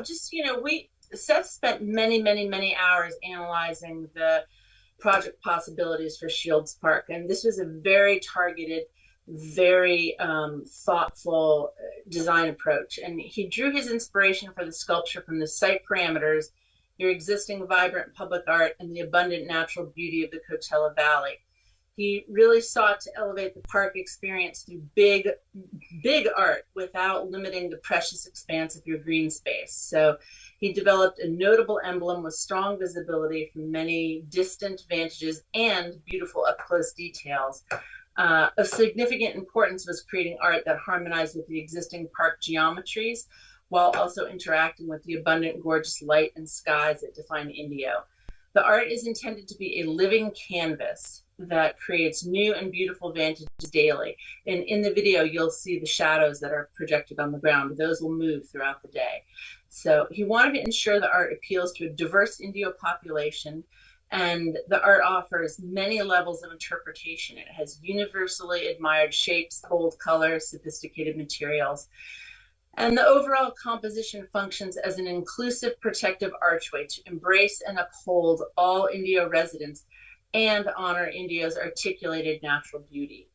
just Seth spent many hours analyzing the project possibilities for Shields Park, and this was a very targeted, very thoughtful design approach. And he drew his inspiration for the sculpture from the site parameters, your existing vibrant public art, and the abundant natural beauty of the Coachella Valley. He really sought to elevate the park experience through big art without limiting the precious expanse of your green space. So he developed a notable emblem with strong visibility from many distant vantages and beautiful up-close details. Of significant importance was creating art that harmonized with the existing park geometries while also interacting with the abundant, gorgeous light and skies that define Indio. The art is intended to be a living canvas that creates new and beautiful vantages daily. And in the video, you'll see the shadows that are projected on the ground. Those will move throughout the day. So he wanted to ensure the art appeals to a diverse Indio population, and the art offers many levels of interpretation. It has universally admired shapes, bold colors, sophisticated materials. And the overall composition functions as an inclusive protective archway to embrace and uphold all Indio residents and honor Indio's articulated natural beauty.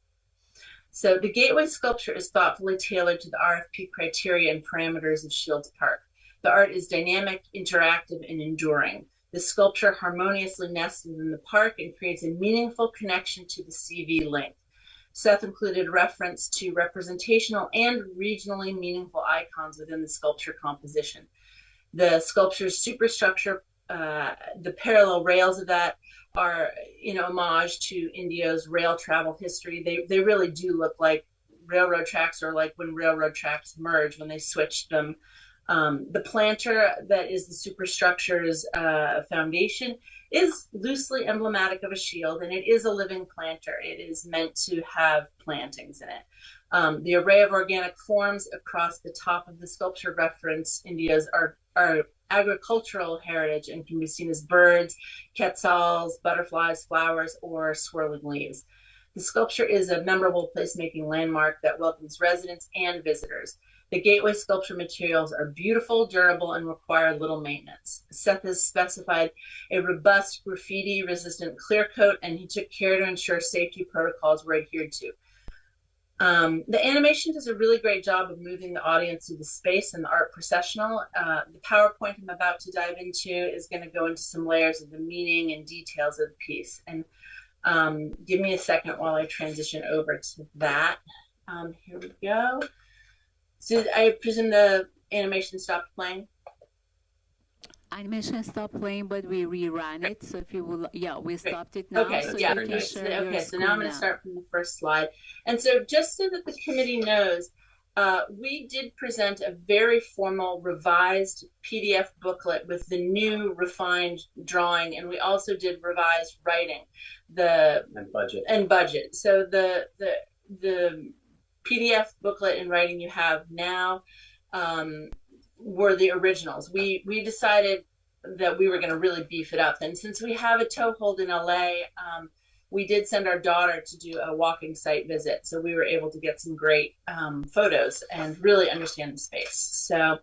So the gateway sculpture is thoughtfully tailored to the RFP criteria and parameters of Shields Park. The art is dynamic, interactive, and enduring. The sculpture harmoniously nests within the park and creates a meaningful connection to the CV link. Seth included reference to representational and regionally meaningful icons within the sculpture composition. The sculpture's superstructure, the parallel rails of that are, homage to Indio's rail travel history. They really do look like railroad tracks, or like when railroad tracks merge, when they switched them. The planter that is the superstructure's foundation is loosely emblematic of a shield, and it is a living planter. It is meant to have plantings in it. The array of organic forms across the top of the sculpture reference India's are agricultural heritage and can be seen as birds, quetzals, butterflies, flowers, or swirling leaves. The sculpture is a memorable placemaking landmark that welcomes residents and visitors. The gateway sculpture materials are beautiful, durable, and require little maintenance. Seth has specified a robust graffiti-resistant clear coat, and he took care to ensure safety protocols were adhered to. The animation does a really great job of moving the audience through the space and the art processional. The PowerPoint I'm about to dive into is going to go into some layers of the meaning and details of the piece. And give me a second while I transition over to that. Here we go. So I presume the animation stopped playing? Animation stopped playing, but we reran it. So if you will, we stopped it now. Okay, so yeah. you can share your Okay, so now I'm going to screen start from the first slide. And so just so that the committee knows, we did present a very formal revised PDF booklet with the new refined drawing, and we also did revised writing and budget. So the PDF booklet and writing you have now were the originals. We decided that we were going to really beef it up. And since we have a toehold in LA, we did send our daughter to do a walking site visit. So we were able to get some great photos and really understand the space. So,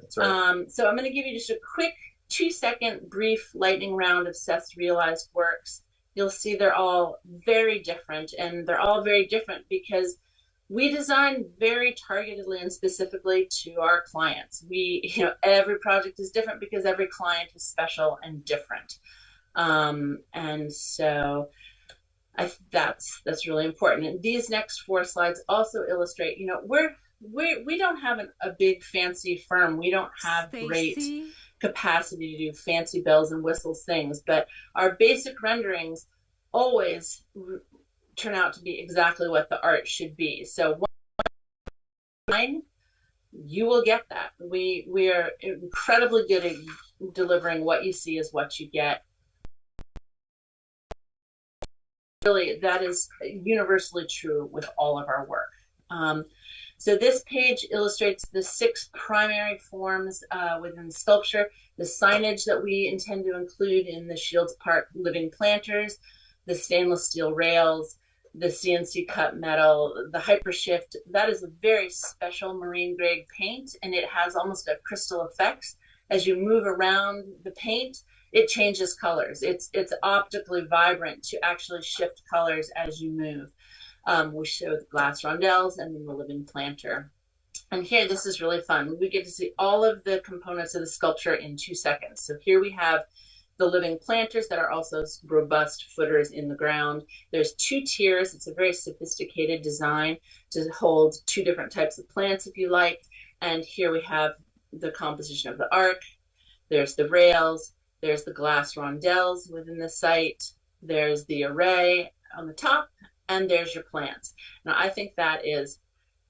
that's right. So I'm going to give you just a quick 2-second brief lightning round of Seth's realized works. You'll see they're all very different, and they're all very different because we design very targetedly and specifically to our clients. Every project is different because every client is special and different. And so that's really important. And these next 4 slides also illustrate, we don't have a big fancy firm. We don't have great capacity to do fancy bells and whistles things, but our basic renderings always turn out to be exactly what the art should be. So you will get that. We are incredibly good at delivering what you see is what you get. Really, that is universally true with all of our work. So this page illustrates the 6 primary forms within the sculpture, the signage that we intend to include in the Shields Park living planters, the stainless steel rails, the CNC cut metal, the Hypershift. That is a very special marine grade paint, and it has almost a crystal effects. As you move around the paint, it changes colors. It's optically vibrant to actually shift colors as you move. We show the glass rondelles and then the living planter. And here, this is really fun. We get to see all of the components of the sculpture in 2 seconds. So here we have the living planters that are also robust footers in the ground. There's 2 tiers. It's a very sophisticated design to hold 2 different types of plants if you like. And here we have the composition of the arc. There's the rails. There's the glass rondelles within the site. There's the array on the top, and there's your plants. Now, I think that is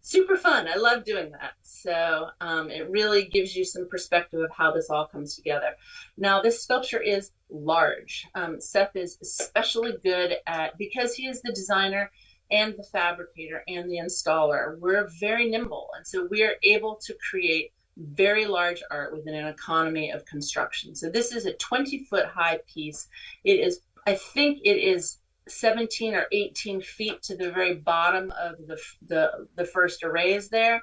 super fun. I love doing that. So it really gives you some perspective of how this all comes together. Now, this sculpture is large. Seth is especially good at, because he is the designer and the fabricator and the installer, we're very nimble. And so we are able to create very large art within an economy of construction. So this is a 20-foot high piece. It is, I think it is 17 or 18 feet to the very bottom of the first arrays there,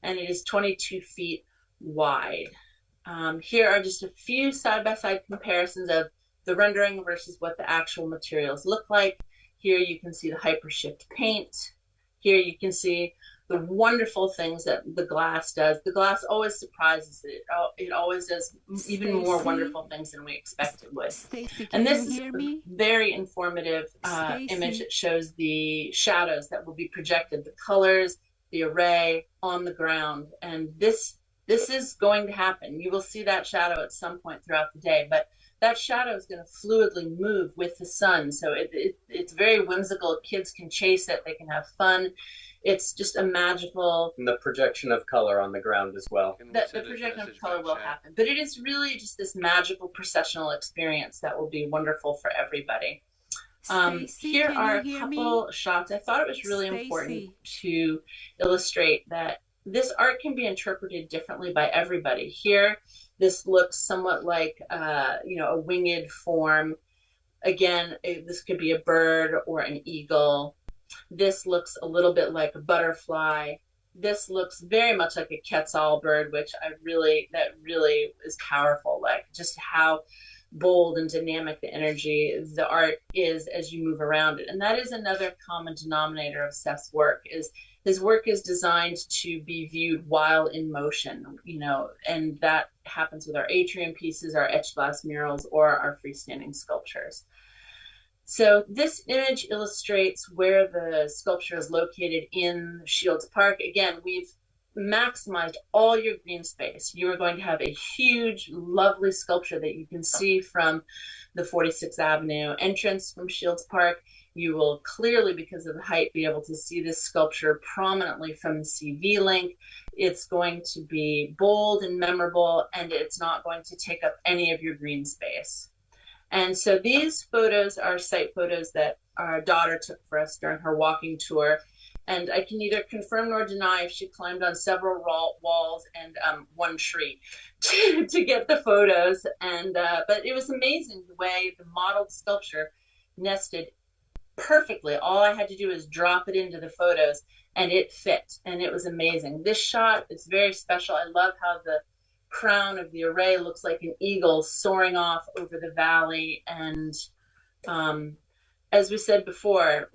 and it is 22 feet wide. Here are just a few side-by-side comparisons of the rendering versus what the actual materials look like. Here you can see the Hypershift paint. Here you can see the wonderful things that the glass does. The glass always surprises it. It always does even more Stacy? wonderful things than we expect it would. Stacy, And can this you is hear a me? very informative Stacy? image that shows the shadows that will be projected, the colors, the array on the ground. And this is going to happen. You will see that shadow at some point throughout the day, but that shadow is going to fluidly move with the sun. So it's very whimsical. Kids can chase it. They can have fun. It's just a magical. And the projection of color on the ground as well. The projection of color will happen, but it is really just this magical processional experience that will be wonderful for everybody. Stacy, Here can are you a hear me? couple shots. I thought it was really important to illustrate that this art can be interpreted differently by everybody. Here, this looks somewhat like a winged form. Again, this could be a bird or an eagle. This looks a little bit like a butterfly. This looks very much like a Quetzal bird, which that really is powerful. Like just how bold and dynamic the energy, the art is as you move around it. And that is another common denominator of Seth's work. Is his work is designed to be viewed while in motion, and that happens with our atrium pieces, our etched glass murals, or our freestanding sculptures. So this image illustrates where the sculpture is located in Shields Park. Again, we've maximized all your green space. You are going to have a huge, lovely sculpture that you can see from the 46th Avenue entrance from Shields Park. You will clearly, because of the height, be able to see this sculpture prominently from the CV link. It's going to be bold and memorable, and it's not going to take up any of your green space. And so these photos are site photos that our daughter took for us during her walking tour. And I can neither confirm nor deny if she climbed on several walls and one tree to get the photos. And but it was amazing the way the modeled sculpture nested perfectly. All I had to do was drop it into the photos and it fit, and it was amazing. This shot is very special. I love how the crown of the array looks like an eagle soaring off over the valley. And as we said before,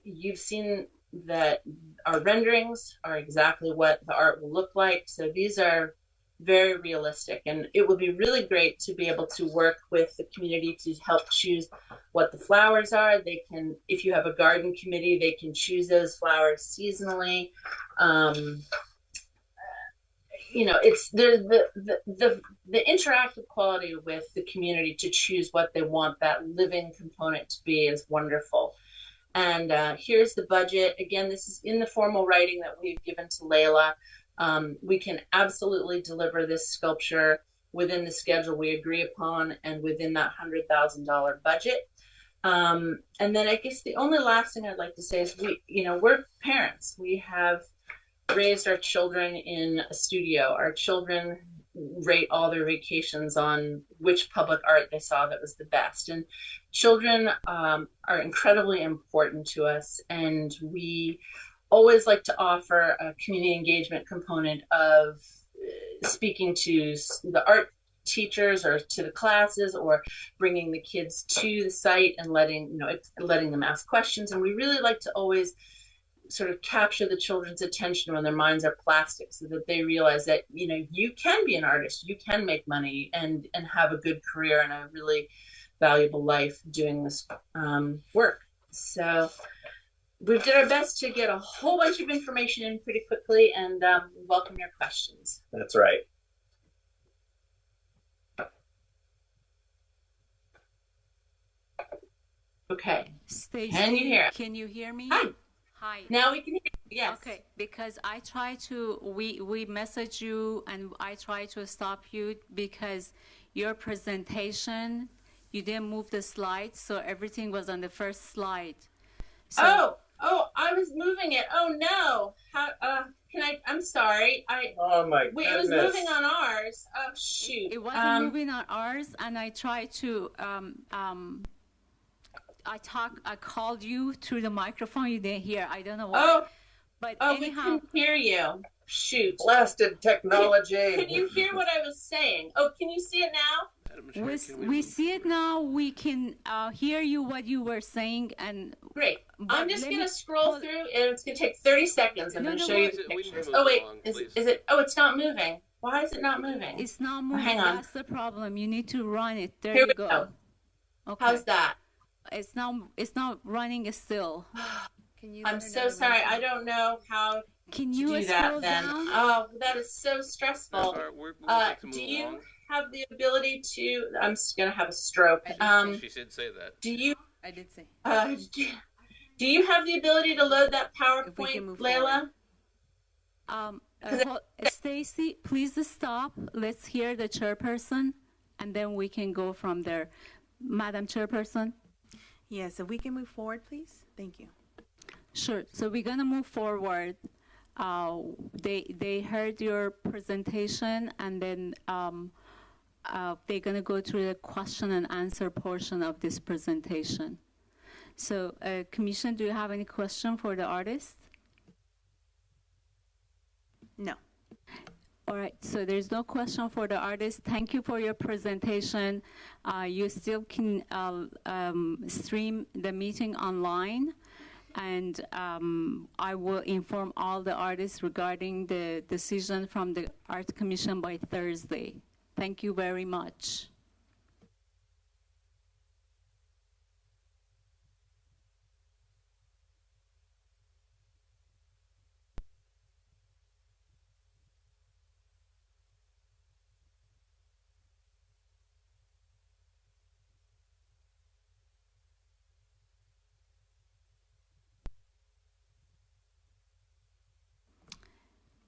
you've seen that our renderings are exactly what the art will look like. So these are very realistic, and it would be really great to be able to work with the community to help choose what the flowers are. They can, if you have a garden committee, they can choose those flowers seasonally. It's the interactive quality with the community to choose what they want that living component to be is wonderful. And here's the budget. Again, this is in the formal writing that we've given to Layla. We can absolutely deliver this sculpture within the schedule we agree upon and within that $100,000 budget. And then I guess the only last thing I'd like to say is we're parents. We have raised our children in a studio. Our children rate all their vacations on which public art they saw that was the best. And children are incredibly important to us, and we always like to offer a community engagement component of speaking to the art teachers or to the classes, or bringing the kids to the site and letting them ask questions. And we really like to always sort of capture the children's attention when their minds are plastic, so that they realize that you can be an artist, you can make money and have a good career and a really valuable life doing this work. So we've done our best to get a whole bunch of information in pretty quickly, and welcome your questions. That's right. Okay. Stacy, Can you hear? Can you hear me? Hi. Hi. Now we can hear you. Yes. Okay, because I try to, we message you and I try to stop you because your presentation, you didn't move the slides, so everything was on the first slide. So, I was moving it. Oh no. How, I'm sorry. Oh my It was goodness. moving on ours. Oh shoot. it wasn't moving on ours, and I tried to, I called you through the microphone, you didn't hear. I don't know why. But we anyhow, couldn't hear you. Shoot. Blasted technology. Can you hear what I was saying? Oh, can you see it now? Madam Chair, can we move see it now. We can hear you what you were saying, and Great. but I'm just let going me to scroll hold- through, and it's going to take 30 seconds. I'm No, going to no, show no. you the We need to pictures. move Oh, wait. along, Is please. it? Oh, it's not moving. Why is it not moving? It's not Oh, moving. hang on. That's the problem. You need to run it. There Here you we go. go. Okay. How's that? It's not running still. Can you? I'm let her so know the sorry. version? I don't know how Can to you do scroll that then. down? Oh, that is so That's stressful. all right. We'll like to move Do you along. have the ability to? I'm just going to have a stroke. She did say that. Do you? I did say. Do you have the ability to load that If we can PowerPoint, move Layla? Stacy, please stop. Let's hear the chairperson, and then we can go from there. Madam Chairperson? Yes, if we can move forward, please. Thank you. Sure. So we're going to move forward. They heard your presentation, and then they're going to go through the question and answer portion of this presentation. So, Commission, do you have any question for the artist? No. All right, so there's no question for the artist. Thank you for your presentation. You still can stream the meeting online, and I will inform all the artists regarding the decision from the Art Commission by Thursday. Thank you very much.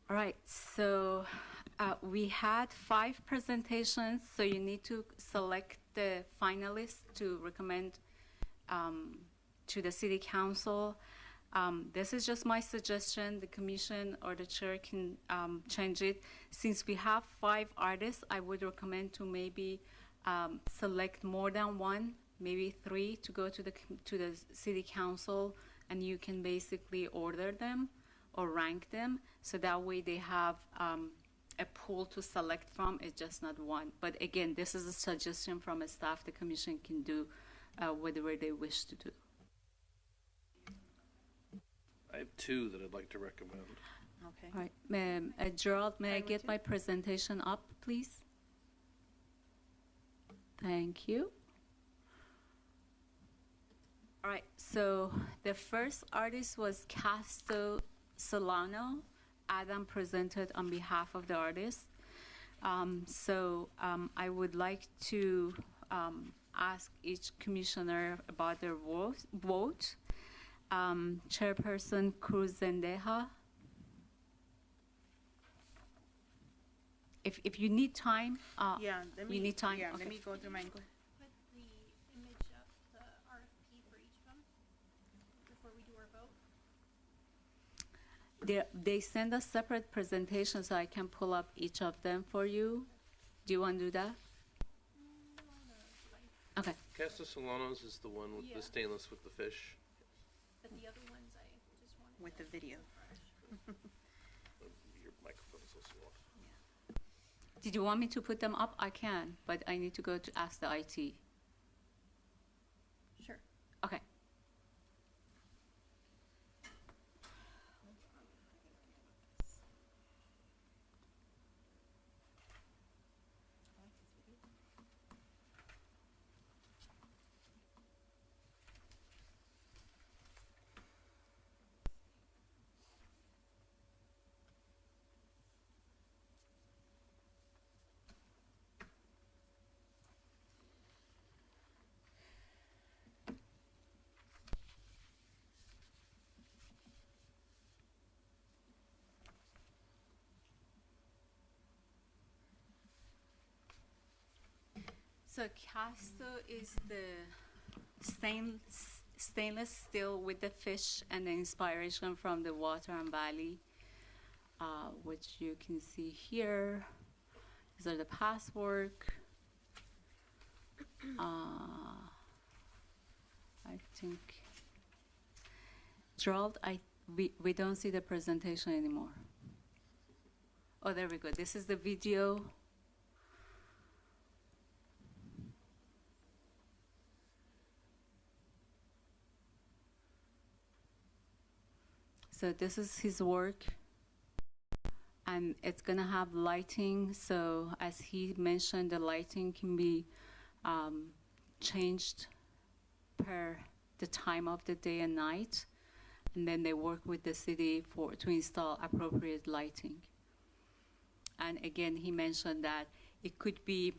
All right, so we had 5 presentations, so you need to select the finalists to recommend to the City Council. This is just my suggestion. The Commission or the Chair can change it. Since we have 5 artists, I would recommend to maybe select more than 1, maybe 3 to go to the City Council, and you can basically order them or rank them, so that way they have a pool to select from. It's just not 1. But again, this is a suggestion from a staff. The Commission can do whatever they wish to do. I have 2 that I'd like to recommend. Okay. All right, Gerald, may I get my presentation up, please? Thank you. All right, so the first artist was Casto Solano. Adam presented on behalf of the artist. I would like to ask each commissioner about their vote. Chairperson Cruz Zendeja. If you need time, Yeah, let me, you need time? Yeah, Okay. let me go through my. Put the image of the RFP for each of them before we do our vote. They send a separate presentation, so I can pull up each of them for you. Do you want to do that? Okay. Castellano's is the one with Yeah. the stainless with the fish. But the other ones, I just wanted With the video. Your microphone's also off. Did you want me to put them up? I can, but I need to go to ask the IT. Sure. Okay. So Casto is the stainless steel with the fish and the inspiration from the water and valley, which you can see here. These are the past work. I think, Gerald, we don't see the presentation anymore. Oh, there we go. This is the video. So this is his work, and it's gonna have lighting. So as he mentioned, the lighting can be changed per the time of the day and night, and then they work with the city to install appropriate lighting. And again, he mentioned that it could be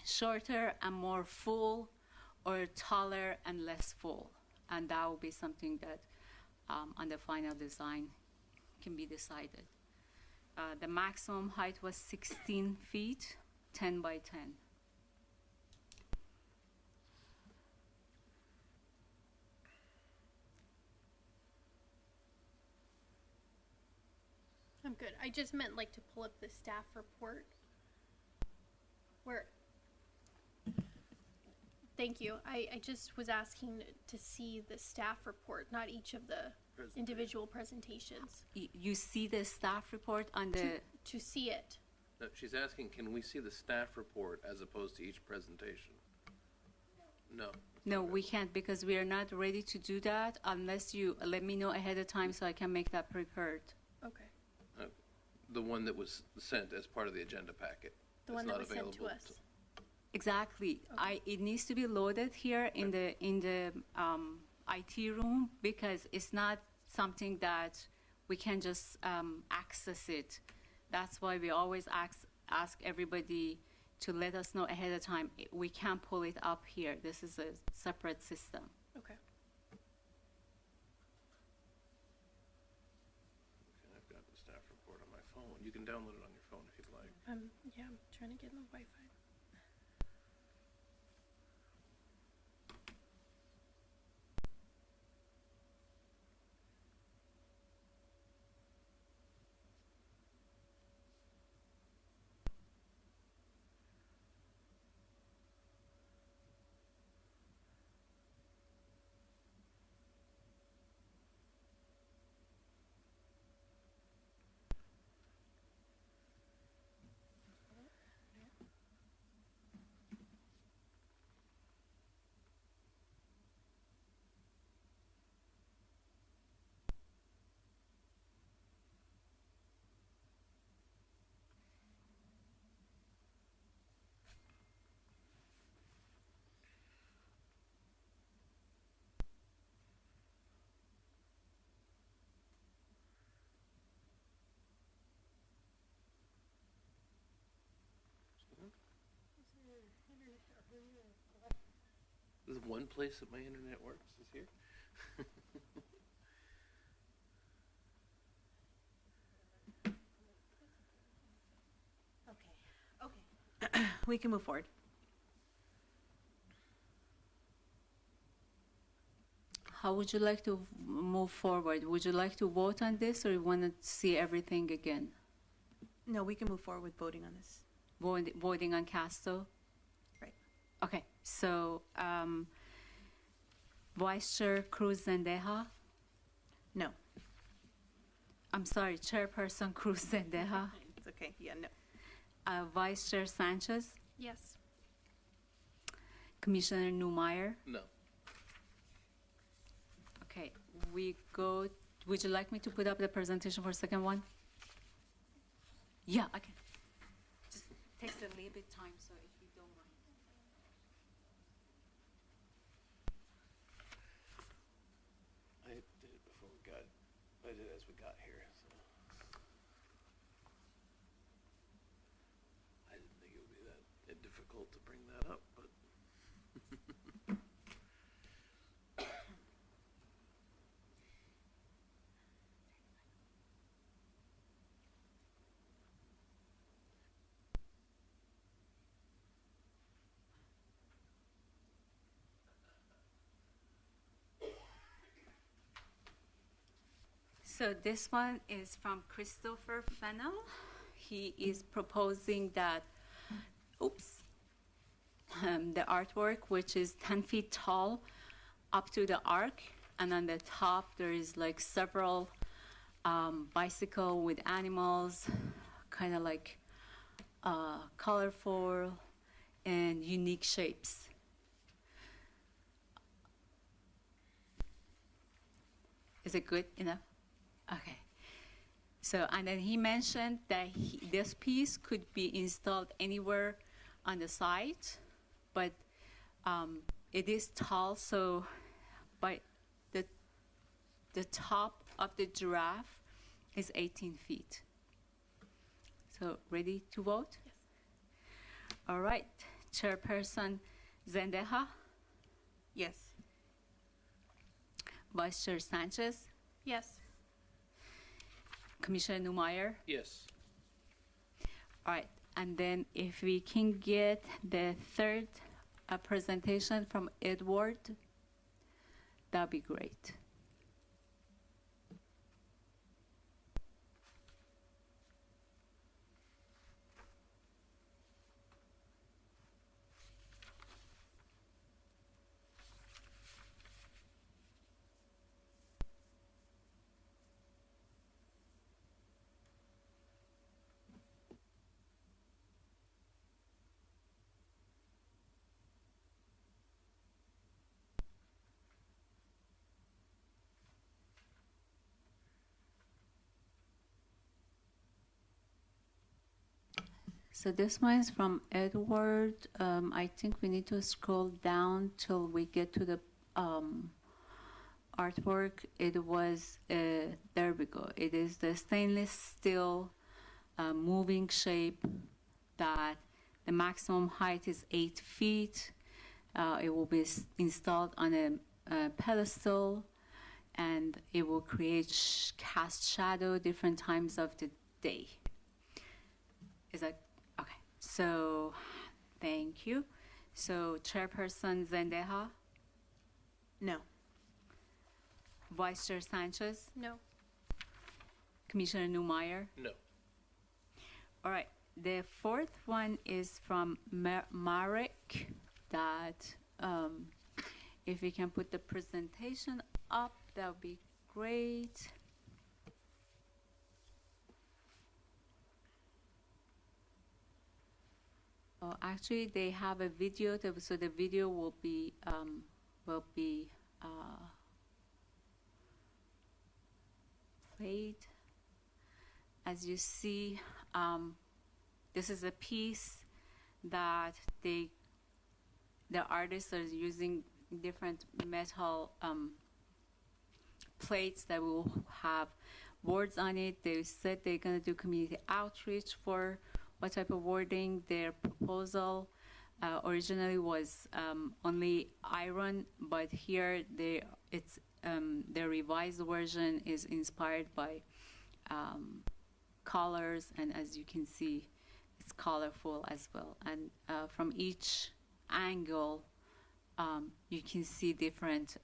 shorter and more full, or taller and less full, and that will be something that on the final design can be decided. The maximum height was 16 feet, 10 by 10. I'm good. I just meant like to pull up the staff report. Where? Thank you. I just was asking to see the staff report, not each of the individual presentations. You see the staff report on the... To see it. No, she's asking, can we see the staff report as opposed to each presentation? No. No, we can't, because we are not ready to do that unless you let me know ahead of time so I can make that prepared. Okay. The one that was sent as part of the agenda packet. The one that was sent to us. Exactly. Okay. It needs to be loaded here in the IT room, because it's not something that we can just access it. That's why we always ask everybody to let us know ahead of time. We can't pull it up here. This is a separate system. Okay. I've got the staff report on my phone. You can download it on your phone if you'd like. Yeah, I'm trying to get my Wi-Fi. There's one place that my internet works is here. Okay. We can move forward. How would you like to move forward? Would you like to vote on this, or you want to see everything again? No, we can move forward with voting on this. Voting on Casto? Right. Okay, so Vice Chair Cruz Zendeja? No. I'm sorry, Chairperson Cruz Zendeja? It's okay. Yeah, no. Vice Chair Sanchez? Yes. Commissioner Newmeyer? No. Okay, we go. Would you like me to put up the presentation for the second one? Yeah, I can. Just takes a little bit time, so if you don't mind. I did it before I did it as we got here. So. I didn't think it would be that difficult to bring that up, but. So this one is from Christopher Fennell. He is proposing that, the artwork, which is 10 feet tall, up to the arc, and on the top there is like several bicycle with animals, kind of like colorful and unique shapes. Is it good enough? Okay. So, and then he mentioned that this piece could be installed anywhere on the site, but it is tall, so by the top of the giraffe is 18 feet. So, ready to vote? Yes. All right. Chairperson Zendeja, Yes. Vice Chair Sanchez, Yes. Commissioner Newmeyer. Yes. All right, and then if we can get the third presentation from Edward, that'd be great. So this one is from Edward. I think we need to scroll down till we get to the artwork. It was, there we go. It is the stainless steel moving shape that the maximum height is 8 feet. It will be installed on a pedestal, and it will create cast shadow different times of the day. Is that okay? So, thank you. So, Chairperson Zendeja, No. Vice Chair Sanchez, No. Commissioner Newmeyer. No. All right. The fourth one is from Marek. That if we can put the presentation up, that would be great. Oh, actually, they have a video, so the video will be played. As you see, this is a piece that the artists are using different metal plates that will have words on it. They said they're going to do community outreach for what type of wording. Their proposal originally was only iron, but here the revised version is inspired by colors, and as you can see, it's colorful as well. And from each angle, you can see different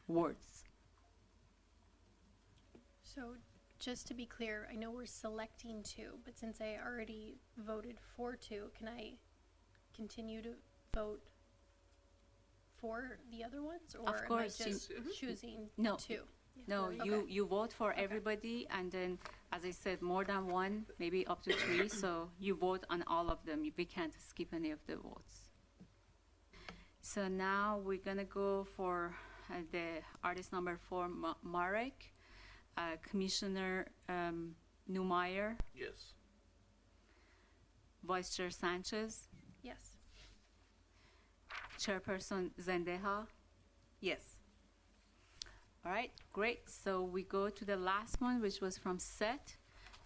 words. So just to be clear, I know we're selecting two, but since I already voted for two, can I continue to vote for the other ones? Or Of course, am I just choosing No. two? No, Okay. you vote for everybody, and then, as I said, more than one, maybe up to 3, so you vote on all of them. We can't skip any of the votes. So now we're gonna go for the artist number 4, Marek. Commissioner Newmeyer, Yes. Vice Chair Sanchez, Yes. Chairperson Zendeja. Yes. All right, great. So we go to the last one, which was from Seth,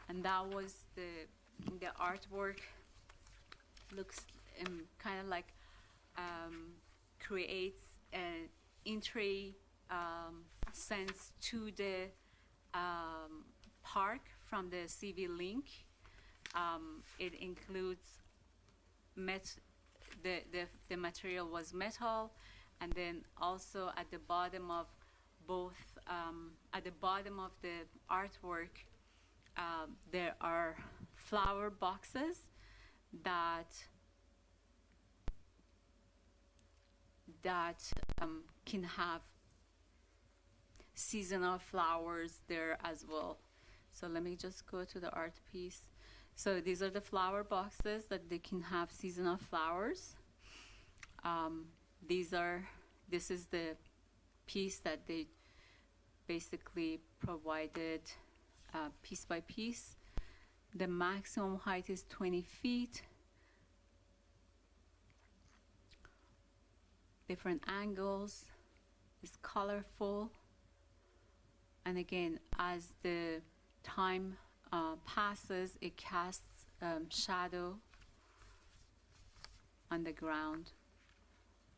and that was the artwork. Looks kind of like creates an entry sense to the park from the CV link. It includes the material was metal, and then also at the bottom of both at the bottom of the artwork there are flower boxes that can have seasonal flowers there as well. So let me just go to the art piece. So these are the flower boxes that they can have seasonal flowers. This is the piece that they basically provided piece by piece. The maximum height is 20 feet. Different angles. It's colorful. And again, as the time passes, it casts shadow on the ground.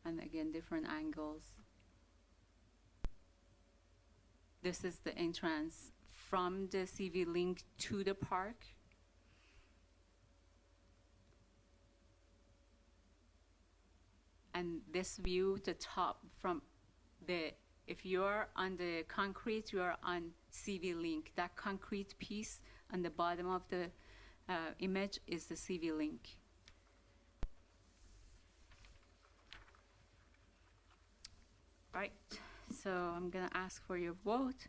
And again, different angles. This is the entrance from the CV Link to the park. And this view, the top from the, if you're on the concrete, you're on CV Link. That concrete piece on the bottom of the image is the CV Link. Right, so I'm gonna ask for your vote.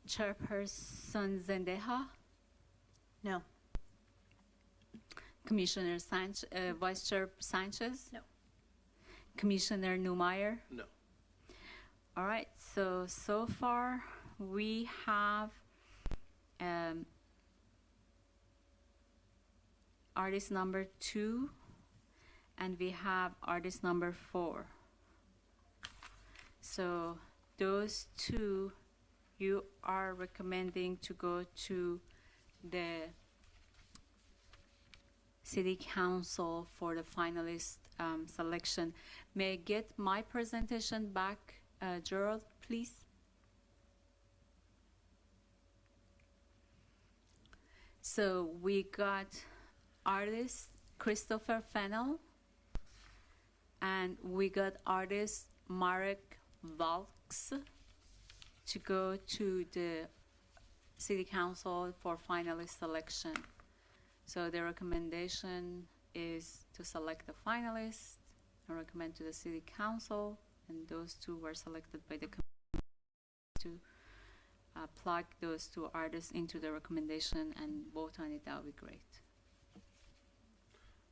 Chairperson Zendeja? No. Commissioner Sanchez, Vice Chair Sanchez? No. Commissioner Neumeyer? No. All right, so far we have artist number 2 and we have artist number 4. So those two, you are recommending to go to the City Council for the finalist selection. May I get my presentation back, Gerald, please? So we got artist Christopher Fennell, and we got artist Marek Valks to go to the City Council for finalist selection. So the recommendation is to select the finalists and recommend to the City Council, and those two were selected by the committee to plug those two artists into the recommendation and vote on it. That would be great.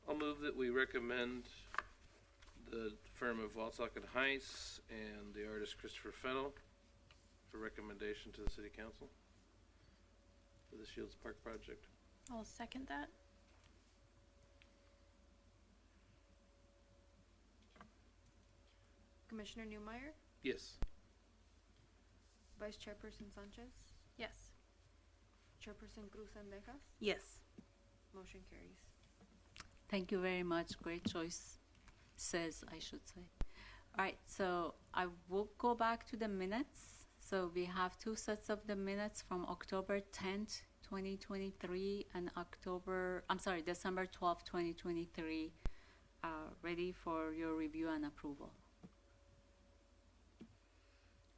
I'll move that we recommend the firm of Walsock and Heiss and the artist Christopher Fennell for recommendation to the City Council for the Shields Park project. I'll second that. Commissioner Neumeyer, Yes. Vice Chairperson Sanchez, Yes. Chairperson Cruz Sendejas. Yes. Motion carries. Thank you very much. Great choice, says I should say. All right, so I will go back to the minutes. So we have two sets of the minutes from October 10th, 2023 and December 12th, 2023, ready for your review and approval.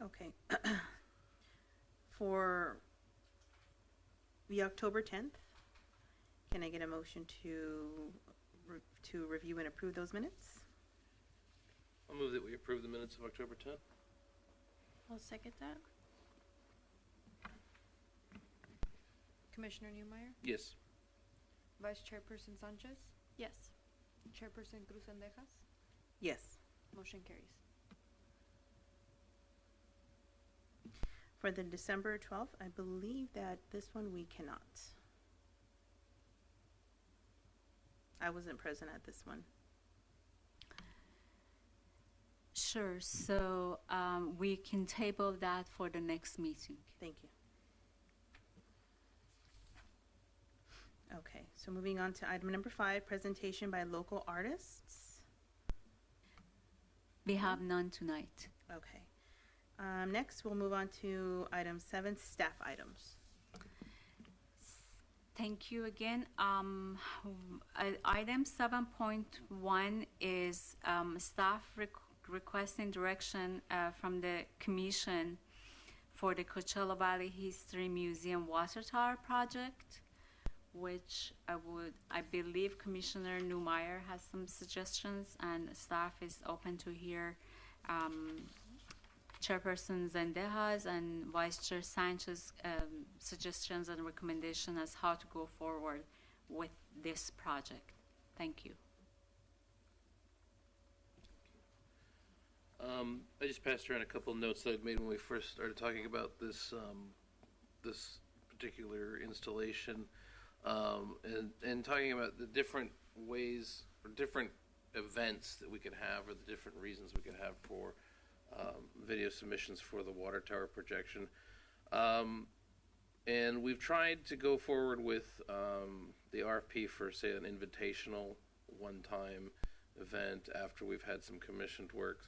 Okay. For the October 10th, can I get a motion to review and approve those minutes? I'll move that we approve the minutes of October 10th. I'll second that. Commissioner Neumeyer, Yes. Vice Chairperson Sanchez, Yes. Chairperson Cruz Sendejas. Yes. Motion carries. For the December 12th, I believe that this one we cannot. I wasn't present at this one. Sure, so we can table that for the next meeting. Thank you. Okay, so moving on to item number 5, presentation by local artists. We have none tonight. Okay. Next, we'll move on to item 7, staff items. Thank you again. Item 7.1 is staff requesting direction from the commission for the Coachella Valley History Museum water tower project, which I believe Commissioner Neumeyer has some suggestions, and staff is open to hear Chairperson Zendejas and Vice Chair Sanchez suggestions and recommendations as how to go forward with this project. Thank you. I just passed around a couple of notes that I'd made when we first started talking about this this particular installation, and talking about the different ways or different events that we could have, or the different reasons we could have for video submissions for the water tower projection. And we've tried to go forward with the RFP for, say, an invitational one-time event after we've had some commissioned works.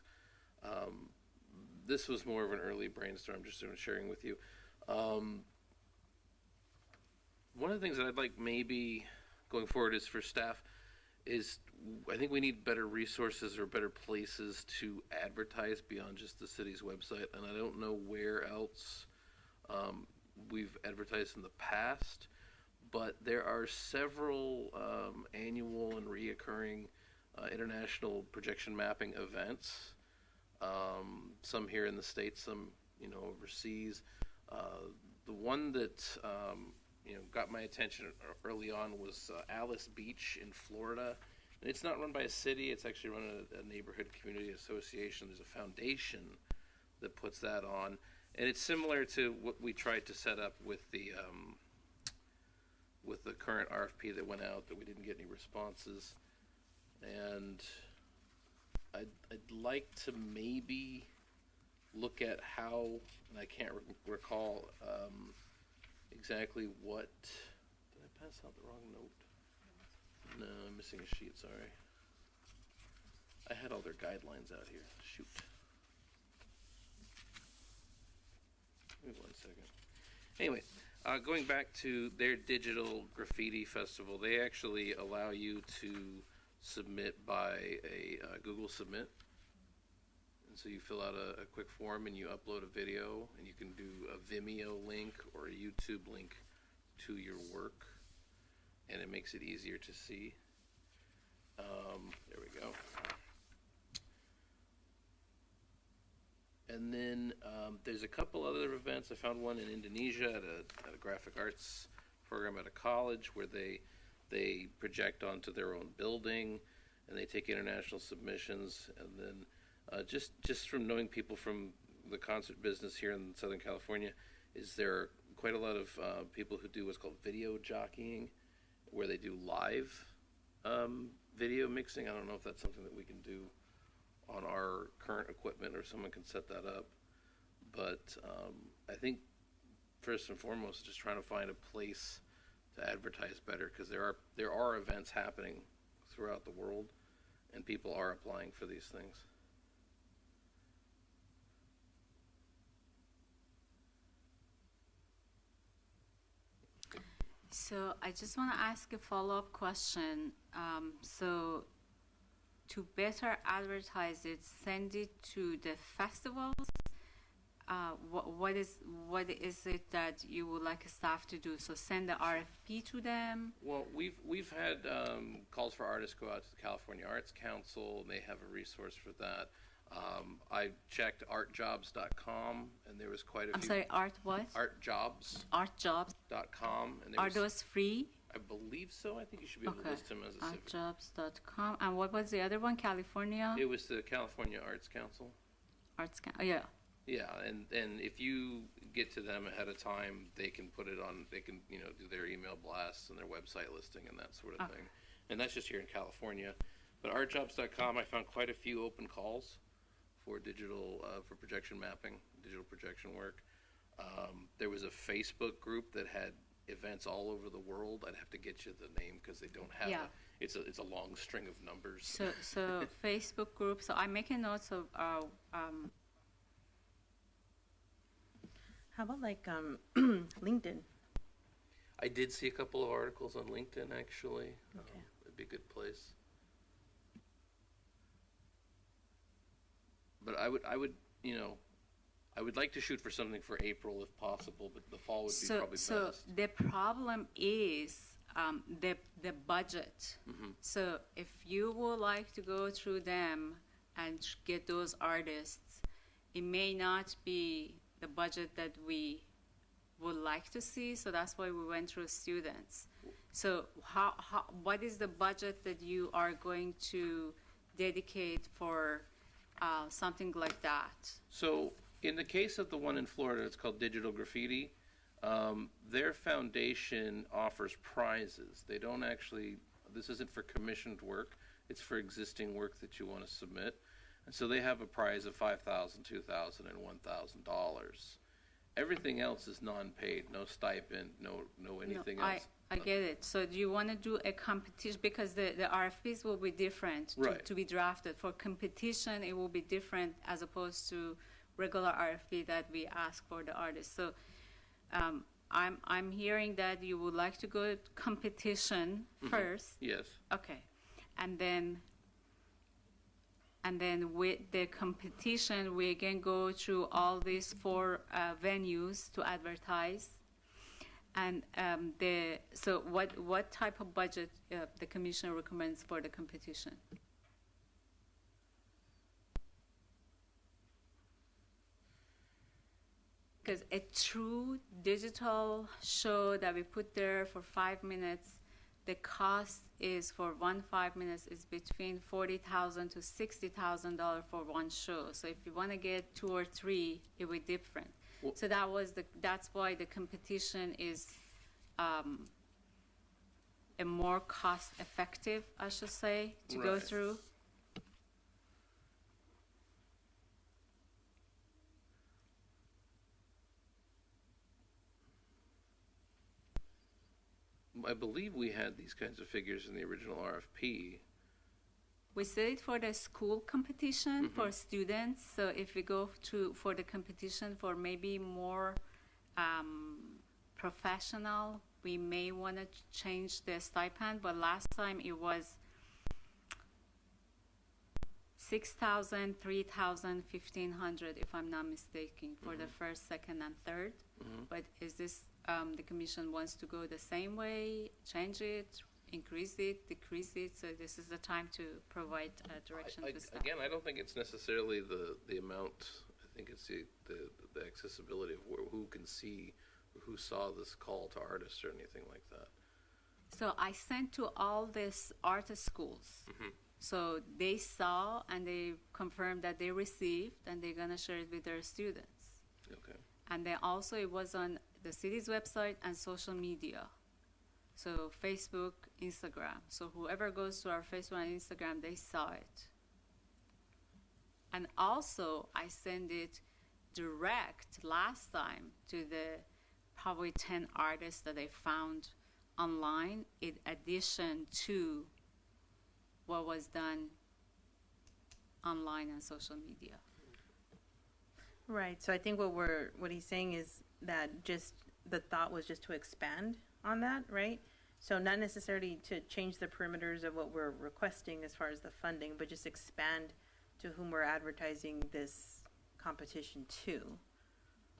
This was more of an early brainstorm, just sort of sharing with you. One of the things that I'd like maybe going forward is for staff is I think we need better resources or better places to advertise beyond just the city's website. And I don't know where else we've advertised in the past, but there are several annual and reoccurring international projection mapping events. Some here in the States, some overseas. The one that got my attention early on was Alice Beach in Florida. And it's not run by a city, it's actually run a neighborhood community association. There's a foundation that puts that on. And it's similar to what we tried to set up with the current RFP that went out that we didn't get any responses. And I'd like to maybe look at how, and I can't recall exactly what, did I pass out the wrong note? No, I'm missing a sheet, sorry. I had all their guidelines out here, shoot. Give me 1 second. Anyway, going back to their digital graffiti festival, they actually allow you to submit by a Google Submit. And so you fill out a quick form and you upload a video, and you can do a Vimeo link or a YouTube link to your work, and it makes it easier to see. There we go. And then there's a couple other events. I found one in Indonesia at a graphic arts program at a college where they project onto their own building, and they take international submissions. And then just from knowing people from the concert business here in Southern California, is there quite a lot of people who do what's called video jockeying, where they do live video mixing. I don't know if that's something that we can do on our current equipment, or someone can set that up. But I think first and foremost, just trying to find a place to advertise better, because there are events happening throughout the world, and people are applying for these things. So I just want to ask a follow-up question. So to better advertise it, send it to the festivals. What is it that you would like staff to do? So send the RFP to them. Well, we've had calls for artists go out to the California Arts Council, and they have a resource for that. I checked artjobs.com, and there was quite a few. I'm sorry, art what? Artjobs. Artjobs.com. And there Are was, those free? I believe so. I think you should be able to list them as a civic. Artjobs.com. And what was the other one? California? It was the California Arts Council. Yeah. Yeah, and if you get to them ahead of time, they can put it on. They can do their email blasts and their website listing and that sort of thing. And that's just here in California. But artjobs.com, I found quite a few open calls for digital for projection mapping, digital projection work. There was a Facebook group that had events all over the world. I'd have to get you the name because they don't have it's a long string of numbers. So Facebook group. So I make a note of How about like LinkedIn? I did see a couple of articles on LinkedIn actually. Okay. It'd be a good place. But I would like to shoot for something for April if possible, but the fall would be probably best. So the problem is the budget. Mm-hmm. So if you would like to go through them and get those artists, it may not be the budget that we would like to see. So that's why we went through students. So what is the budget that you are going to dedicate for something like that. So, in the case of the one in Florida, it's called Digital Graffiti. Their foundation offers prizes. They don't actually, this isn't for commissioned work, it's for existing work that you want to submit. And so they have a prize of $5,000, $2,000, and $1,000. Everything else is non-paid, no stipend, no anything else. I get it. So do you want to do a competition? Because the RFPs will be different Right. to be drafted. For competition, it will be different as opposed to regular RFP that we ask for the artists. So I'm hearing that you would like to go competition first. Yes. Okay. And then with the competition, we can go through all these 4 venues to advertise. And so what type of budget the commission recommends for the competition? Because a true digital show that we put there for 5 minutes, the cost is for 5 minutes is between $40,000 to $60,000 for one show. So if you want to get 2 or 3, it will be different. So that's why the competition is a more cost effective, I should say, to go Right. through. I believe we had these kinds of figures in the original RFP. We said it for the school competition for students. So if we go for the competition for maybe more professional, we may want to change the stipend. But last time it was $6,000, $3,000, $1,500, if I'm not mistaken, for the first, second, and third. But is this the commission wants to go the same way, change it, increase it, decrease it? So this is the time to provide direction to staff. Again, I don't think it's necessarily the amount. I think it's the accessibility of who can see, who saw this call to artists or anything like that. So I sent to all these art schools. So they saw and they confirmed that they received, and they're going to share it with their students. Okay. And then also it was on the city's website and social media. So Facebook, Instagram. So whoever goes to our Facebook and Instagram, they saw it. And also I sent it direct last time to the probably 10 artists that I found online, in addition to what was done online and social media. Right. So I think what he's saying is that just the thought was just to expand on that, right? So not necessarily to change the perimeters of what we're requesting as far as the funding, but just expand to whom we're advertising this competition to.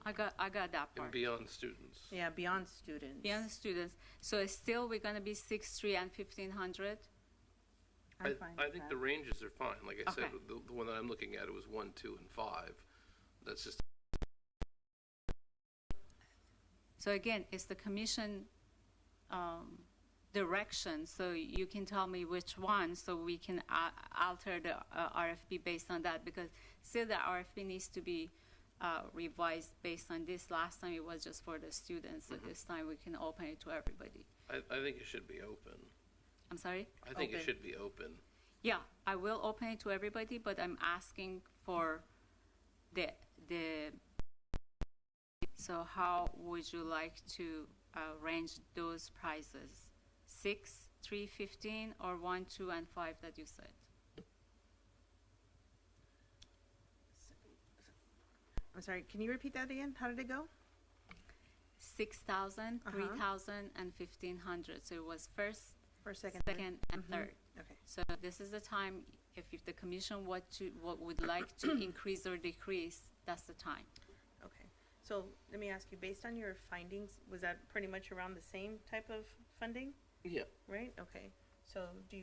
I got that part. And beyond students. Yeah, beyond students. Beyond students. So it's still we're gonna be 6,300 and 1,500. I'm fine I with think that. the ranges are fine. Like I said, Okay. the one that I'm looking at, it was 1, 2, and 5. That's just So again, it's the commission direction. So you can tell me which one, so we can alter the RFP based on that. Because still, the RFP needs to be revised based on this. Last time it was just for the students. So this time we can open it to everybody. I think it should be open. I'm sorry? I think it Open. should be open. Yeah, I will open it to everybody, but I'm asking for the so how would you like to range those prices? 6, 3, 15, or 1, 2, and 5 that you said? I'm sorry, can you repeat that again? How did it go? 6,000, 3,000, and 1,500. So it was first, Second, second, and third. Okay. So this is the time, if the commission what would like to increase or decrease, that's the time. Okay. So let me ask you, based on your findings, was that pretty much around the same type of funding, Yeah. right? Okay. So what do you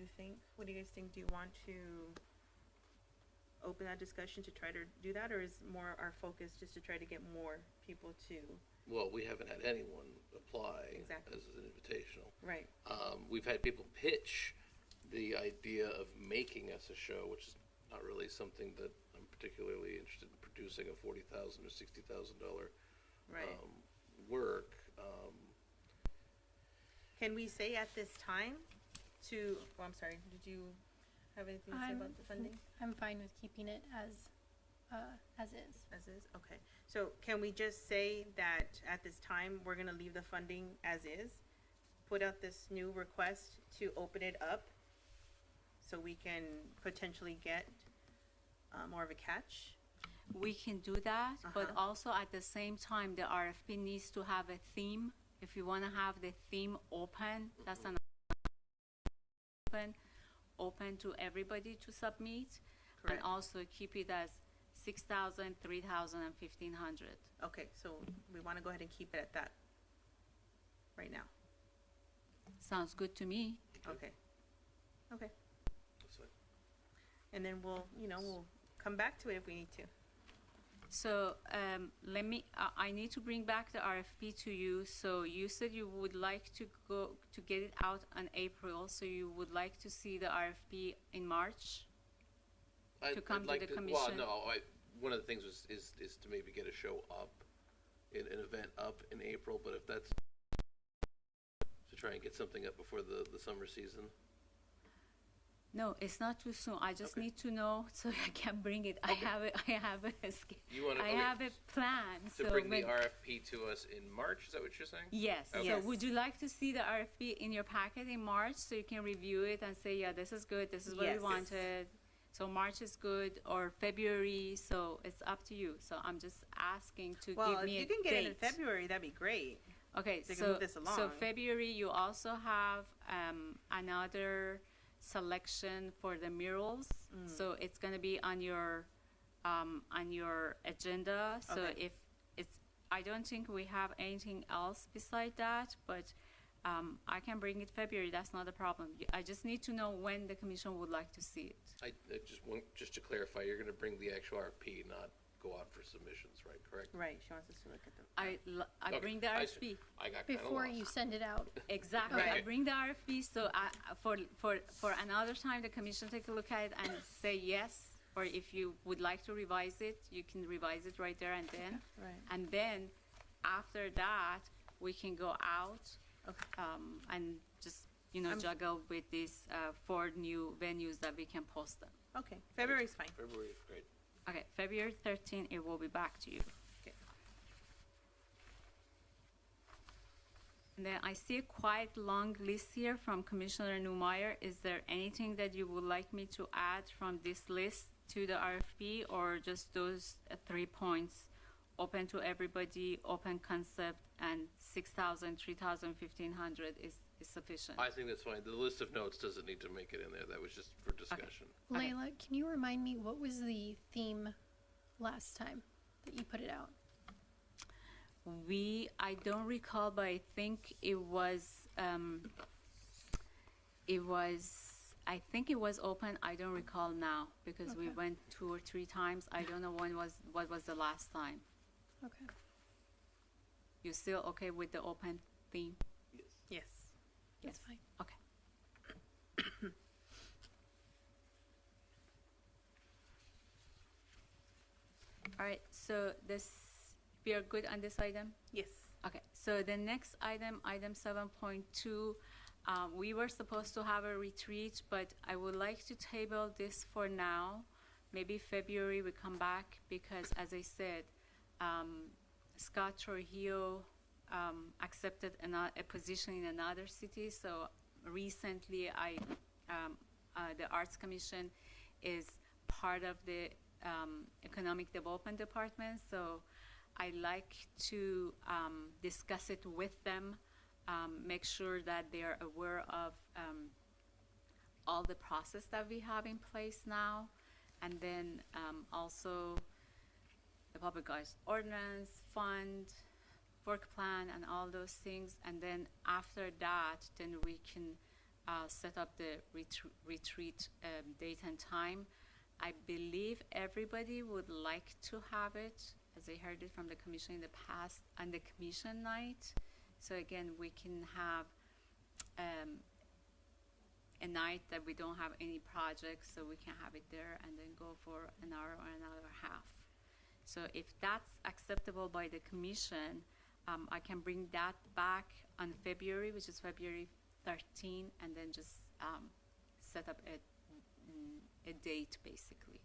guys think? Do you want to open that discussion to try to do that, or is more our focus just to try to get more people to? Well, we haven't had anyone apply Exactly. as an invitational. Right. We've had people pitch the idea of making us a show, which is not really something that I'm particularly interested in producing a $40,000 or $60,000 Right. work. Can we say at this time to, oh, I'm sorry, did you have anything to say about the funding? I'm fine with keeping it as is. As is, okay. So can we just say that at this time, we're gonna leave the funding as is? Put out this new request to open it up so we can potentially get more of a catch? We can do that, but Uh-huh. also at the same time, the RFP needs to have a theme. If you want to have the theme open, that's an open to everybody to submit, and Correct. also keep it as 6,000, 3,000, and 1,500. Okay, so we wanna go ahead and keep it at that right now. Sounds good to me. Okay. Okay. That's fine. And then we'll come back to it if we need to. So I need to bring back the RFP to you. So you said you would like to get it out in April. So you would like to see the RFP in March? To come to the commission? Well, no, one of the things is to maybe get a show up, an event up in April, but if that's to try and get something up before the summer season. No, it's not too soon. I just Okay. need to know so I can bring it. Okay. I have it. You wanna- I okay. have a plan. To So bring the when- RFP to us in March, is that what you're saying? Yes. Okay. So Yes. would you like to see the RFP in your packet in March so you can review it and say, yeah, this is good. This is what we Yes. wanted. So March is good, or February. So it's up to you. So I'm just asking to Well, give if me you a can get it in date. February, that'd be great. Okay, They can so move this so along. February you also have another selection for the murals. Mm. So it's gonna be on your agenda. So Okay. if it's, I don't think we have anything else beside that, but I can bring it February. That's not a problem. I just need to know when the commission would like to see it. I just want, just to clarify, you're gonna bring the actual RFP, not go out for submissions, right? Correct? Right, she wants us to look at them. I Okay, bring the I see. RFP. I got kinda Before lost. you send it out. Exactly. Right. I bring the RFP, so for another time, the commission take a look at it and say yes, or if you would like to revise it, you can revise it right there and then. Right. And then, after that, we can go out Okay. and just, I'm- juggle with these 4 new venues that we can post them. Okay, February's fine. February is great. Okay, February 13th, it will be back to you. Okay. And then I see a quite long list here from Commissioner Newmeyer. Is there anything that you would like me to add from this list to the RFP, or just those 3 points? Open to everybody, open concept, and 6,000, 3,000, 1,500 is sufficient. I think that's fine. The list of notes doesn't need to make it in there. That was just for discussion. Okay. Layla, can you remind me what was the theme last time that you put it out? I don't recall, but I think it was open. I don't recall now because we Okay. went 2 or 3 times. I don't know what was the last time. Okay. You still okay with the open theme? Yes. That's fine. Okay. All right, so we are good on this item? Yes. Okay, so the next item, item 7.2, we were supposed to have a retreat, but I would like to table this for now. Maybe February we come back because, as I said, Scott Trujillo accepted a position in another city. So recently, the Arts Commission is part of the Economic Development Department. So I like to discuss it with them, make sure that they are aware of all the process that we have in place now, and then also the Public Arts Ordinance Fund, work plan, and all those things. And then after that, then we can set up the retreat date and time. I believe everybody would like to have it, as I heard it from the commission in the past, on the commission night. So again, we can have a night that we don't have any projects, so we can have it there and then go for an hour or another half. So if that's acceptable by the commission, I can bring that back on February, which is February 13, and then just set up a date, basically.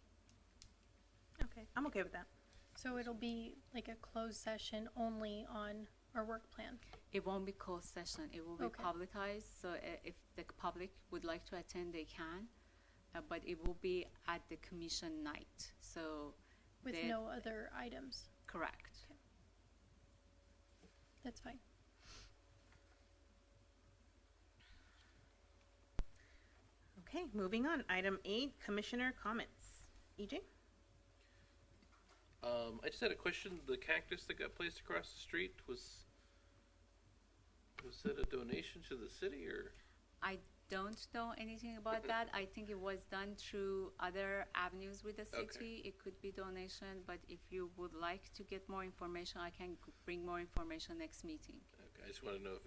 Okay, I'm okay with that. So it'll be like a closed session only on our work plan. It won't be closed session. It will be Okay. publicized. So if the public would like to attend, they can. But it will be at the commission night. So With the- no other items. correct. That's fine. Okay, moving on. Item 8, commissioner comments. EJ? I just had a question. The cactus that got placed across the street was that a donation to the city or? I don't know anything about that. I think it was done through other avenues with the city. It could be donation, but if you would like to get more information, I can bring more information next meeting. Okay, I just want to know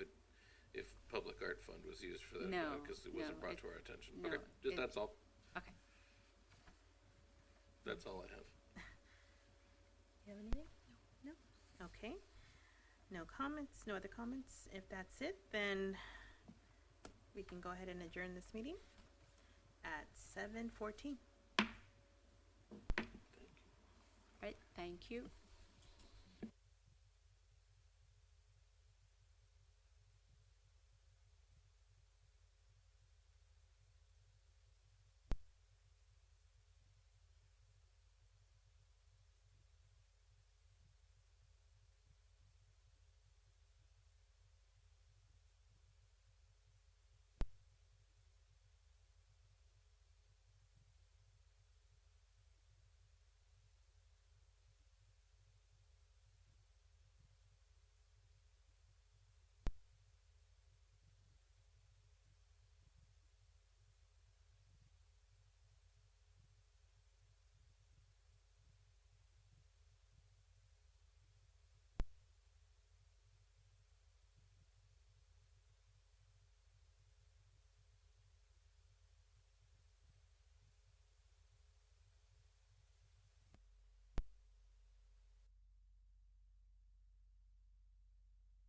if public art fund was used for that. No, because it wasn't no, brought it- to our attention. no, Okay, just that's all. Okay. That's all I have. You have anything? No. Okay. No comments, no other comments. If that's it, then we can go ahead and adjourn this meeting at 7:14. Right. Thank you.